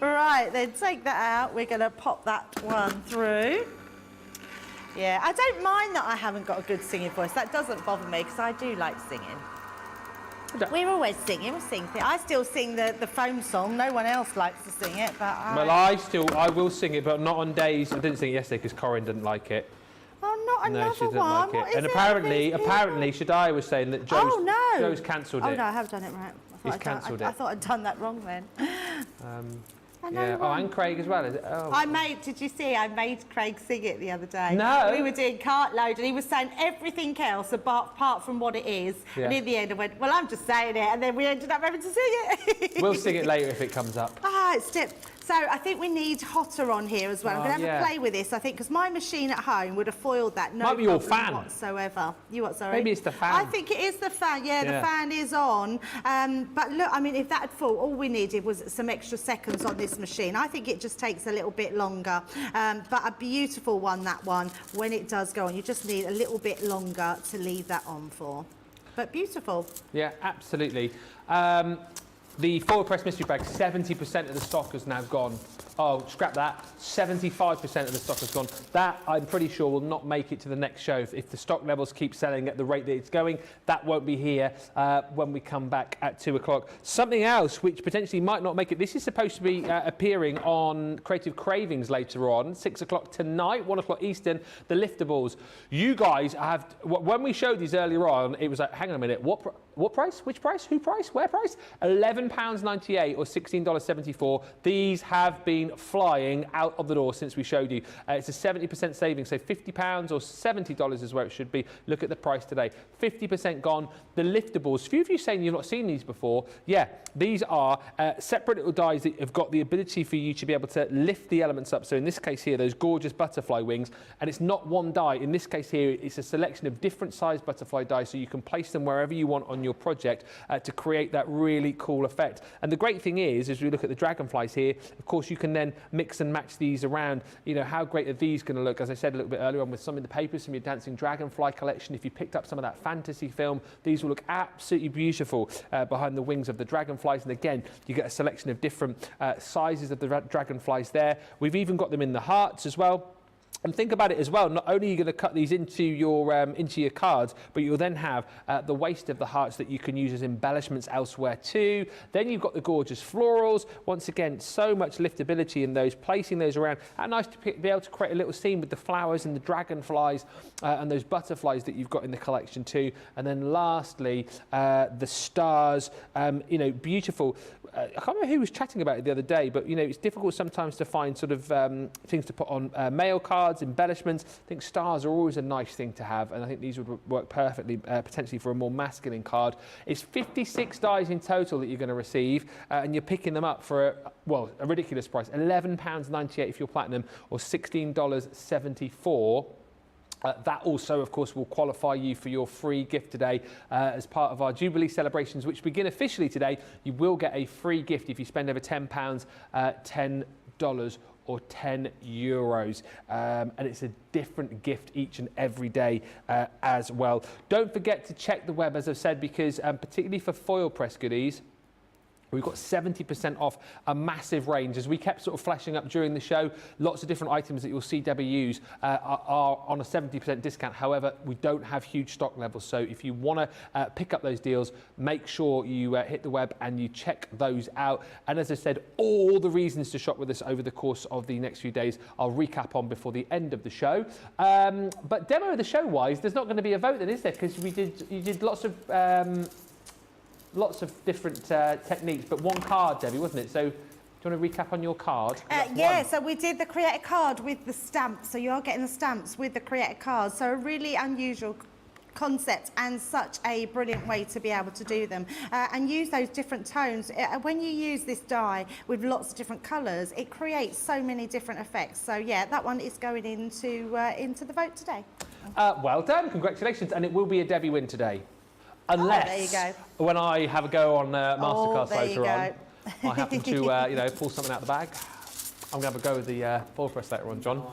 Right, then take that out. We're going to pop that one through. Yeah, I don't mind that I haven't got a good singing voice. That doesn't bother me because I do like singing. We're always singing. We sing things. I still sing the foam song. No one else likes to sing it, but Well, I will sing it, but not on days. I didn't sing it yesterday because Corinne didn't like it. Oh, not No, another she didn't one. like it. What is And it? apparently, Shaddai was saying that Joe's cancelled it. Oh no, I have done it right. He's cancelled it. I thought I'd done that wrong then. Yeah. Oh, and Craig as well, is it? Oh. Did you see, I made Craig sing it the other day. No. We were doing cartload and he was saying everything else apart from what it is. Yeah. And in the end I went, well, I'm just saying it. And then we ended up having to sing it. We'll sing it later if it comes up. So I think we need hotter on here as well. I'm going to have a play with this, I think, because my machine at home would have foiled that. No Might be your problem fan. whatsoever. You what, sorry? Maybe it's the fan. I think it is the fan. Yeah, the fan is on. But look, I mean, if that had fallen, all we needed was some extra seconds on this machine. I think it just takes a little bit longer. But a beautiful one, that one, when it does go on. You just need a little bit longer to leave that on for. But beautiful. Yeah, absolutely. The foil press mystery bag, 70% of the stock has now gone. Oh, scrap that. 75% of the stock has gone. That, I'm pretty sure, will not make it to the next show. If the stock levels keep selling at the rate that it's going, that won't be here when we come back at 2 o'clock. Something else which potentially might not make it. This is supposed to be appearing on Creative Cravings later on, 6 o'clock tonight, 1 o'clock Eastern, the Liftables. You guys have, when we showed these earlier on, it was like, hang on a minute, what price? Which price? Who price? Where price? £11.98 or $16.74. These have been flying out of the door since we showed you. It's a 70% saving, so £50 or $70 is where it should be. Look at the price today. 50% gone. The Liftables. Few of you saying you've not seen these before. Yeah, these are separate little dies that have got the ability for you to be able to lift the elements up. So in this case here, those gorgeous butterfly wings, and it's not one die. In this case here, it's a selection of different size butterfly dies, so you can place them wherever you want on your project to create that really cool effect. And the great thing is, as we look at the dragonflies here, of course, you can then mix and match these around. You know, how great are these going to look? As I said a little bit earlier on, with some in the papers from your Dancing Dragonfly collection, if you picked up some of that fantasy film, these will look absolutely beautiful behind the wings of the dragonflies. And again, you get a selection of different sizes of the dragonflies there. We've even got them in the hearts as well. And think about it as well, not only are you going to cut these into your cards, but you'll then have the waist of the hearts that you can use as embellishments elsewhere too. Then you've got the gorgeous florals. Once again, so much liftability in those, placing those around. How nice to be able to create a little scene with the flowers and the dragonflies and those butterflies that you've got in the collection too. And then lastly, the stars, you know, beautiful. I can't remember who was chatting about it the other day, but, you know, it's difficult sometimes to find sort of things to put on mail cards, embellishments. I think stars are always a nice thing to have, and I think these would work perfectly, potentially for a more masculine card. It's 56 dies in total that you're going to receive, and you're picking them up for, a ridiculous price, £11.98 if you're platinum, or $16.74. That also, of course, will qualify you for your free gift today as part of our Jubilee celebrations, which begin officially today. You will get a free gift if you spend over £10, $10 or €10. And it's a different gift each and every day as well. Don't forget to check the web, as I've said, because particularly for foil press goodies, We've got 70% off a massive range. As we kept sort of flashing up during the show, lots of different items that you'll see Debbie use are on a 70% discount. However, we don't have huge stock levels. So if you want to pick up those deals, make sure you hit the web and you check those out. And as I said, all the reasons to shop with us over the course of the next few days, I'll recap on before the end of the show. But demo of the show wise, there's not going to be a vote then, is there? Because you did lots of different techniques, but one card, Debbie, wasn't it? So do you want to recap on your card? Yeah, so we did the create a card with the stamps. So you are getting the stamps with the create a card. So a really unusual concept and such a brilliant way to be able to do them and use those different tones. When you use this die with lots of different colours, it creates so many different effects. So yeah, that one is going into the vote today. Well done, congratulations, and it will be a Debbie win today. Unless, there you go. When I have a go on Masterclass later on, go. I happen to pull something out of the bag. I'm going to have a go with the foil press later on, John.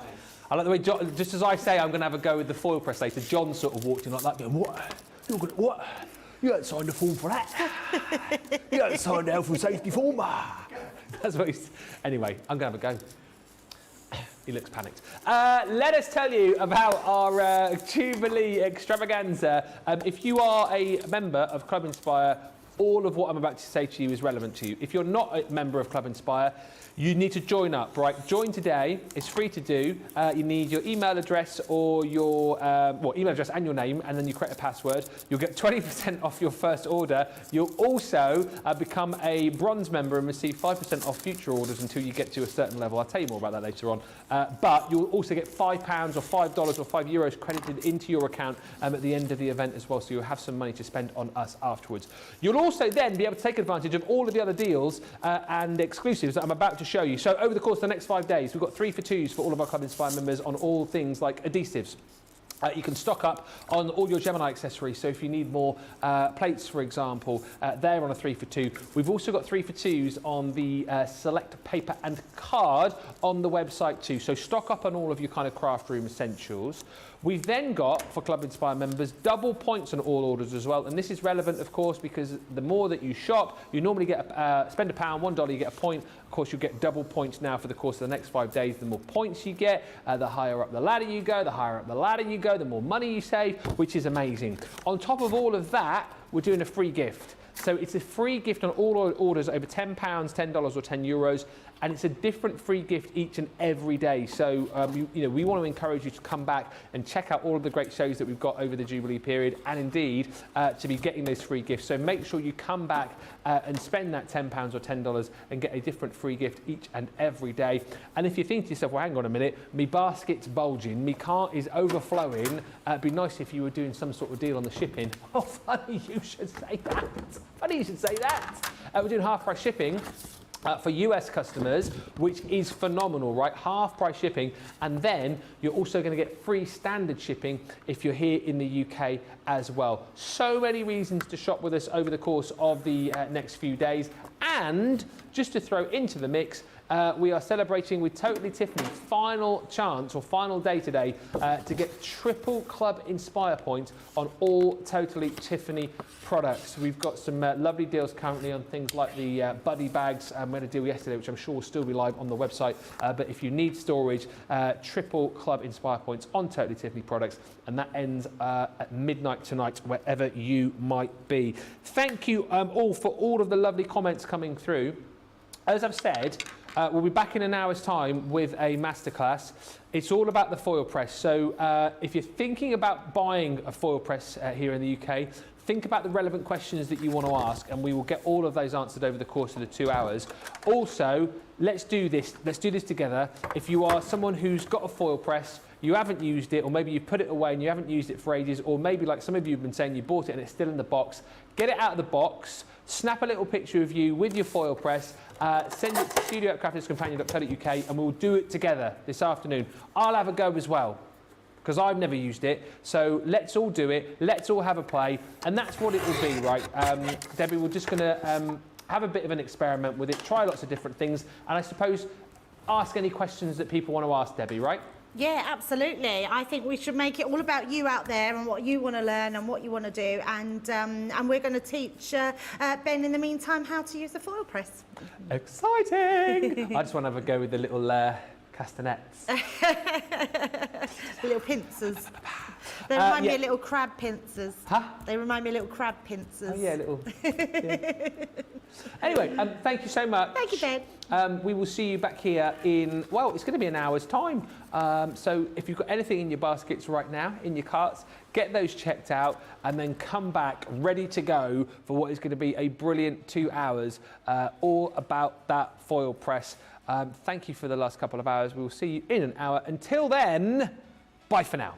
I like the way, John, just as I say I'm going to have a go with the foil press later, John sort of walked in like that going, what? You're gonna, what? You don't sign the form for that. You don't sign the health and safety form. That's what he's... Anyway, I'm going to have a go. He looks panicked. Let us tell you about our Jubilee extravaganza. If you are a member of Club Inspire, all of what I'm about to say to you is relevant to you. If you're not a member of Club Inspire, you need to join up, right? Join today. It's free to do. You need your email address or your email address and your name, and then you create a password. You'll get 20% off your first order. You'll also become a bronze member and receive 5% off future orders until you get to a certain level. I'll tell you more about that later on. But you'll also get £5 or $5 or €5 credited into your account at the end of the event as well, so you'll have some money to spend on us afterwards. You'll also then be able to take advantage of all of the other deals and exclusives that I'm about to show you. So over the course of the next 5 days, we've got 3 for 2s for all of our Club Inspire members on all things like adhesives. You can stock up on all your Gemini accessories. So if you need more plates, for example, they're on a 3 for 2. We've also got 3 for 2s on the select paper and card on the website too. So stock up on all of your kind of craft room essentials. We've then got, for Club Inspire members, double points on all orders as well. And this is relevant, of course, because the more that you shop, you normally get spend £1, $1, you get a point. Of course, you'll get double points now for the course of the next 5 days. The more points you get, the higher up the ladder you go, the higher up the ladder you go, the more money you save, which is amazing. On top of all of that, we're doing a free gift. So it's a free gift on all orders over £10, $10 or €10, and it's a different free gift each and every day. So we want to encourage you to come back and check out all of the great shows that we've got over the Jubilee period, and indeed to be getting those free gifts. So make sure you come back and spend that £10 or $10 and get a different free gift each and every day. And if you think to yourself, well, hang on a minute, me basket's bulging, me cart is overflowing, it'd be nice if you were doing some sort of deal on the shipping. Oh, funny you should say that. Funny you should say that. We're doing half price shipping for US customers, which is phenomenal, right? Half price shipping, and then you're also going to get free standard shipping if you're here in the UK as well. So many reasons to shop with us over the course of the next few days. And just to throw into the mix, we are celebrating with Totally Tiffany, final chance or final day today to get triple Club Inspire points on all Totally Tiffany products. We've got some lovely deals currently on things like the buddy bags. We had a deal yesterday, which I'm sure will still be live on the website. But if you need storage, triple Club Inspire points on Totally Tiffany products, and that ends at midnight tonight, wherever you might be. Thank you all for all of the lovely comments coming through. As I've said, we'll be back in an hour's time with a masterclass. It's all about the foil press. So if you're thinking about buying a foil press here in the UK, think about the relevant questions that you want to ask, and we will get all of those answered over the course of the 2 hours. Also, let's do this. Let's do this together. If you are someone who's got a foil press, you haven't used it, or maybe you put it away and you haven't used it for ages, or maybe like some of you have been saying, you bought it and it's still in the box, get it out of the box, snap a little picture of you with your foil press, send it to studio@crafterscompanion.co.uk, and we'll do it together this afternoon. I'll have a go as well, because I've never used it. So let's all do it. Let's all have a play. And that's what it will be, right? Debbie, we're just going to have a bit of an experiment with it, try lots of different things, and I suppose ask any questions that people want to ask Debbie, right? Yeah, absolutely. I think we should make it all about you out there and what you want to learn and what you want to do. And we're going to teach Ben in the meantime how to use the foil press. Exciting! I just want to have a go with the little castanets. Little pincers. They remind me yeah. of little crab pincers. Huh? They remind me of little crab pincers. Oh yeah, little. Yeah. Anyway, thank you so much. Thank you, Ben. We will see you back here in, well, it's going to be an hour's time. So if you've got anything in your baskets right now, in your carts, get those checked out and then come back ready to go for what is going to be a brilliant 2 hours all about that foil press. Thank you for the last couple of hours. We will see you in an hour. Until then, bye for now.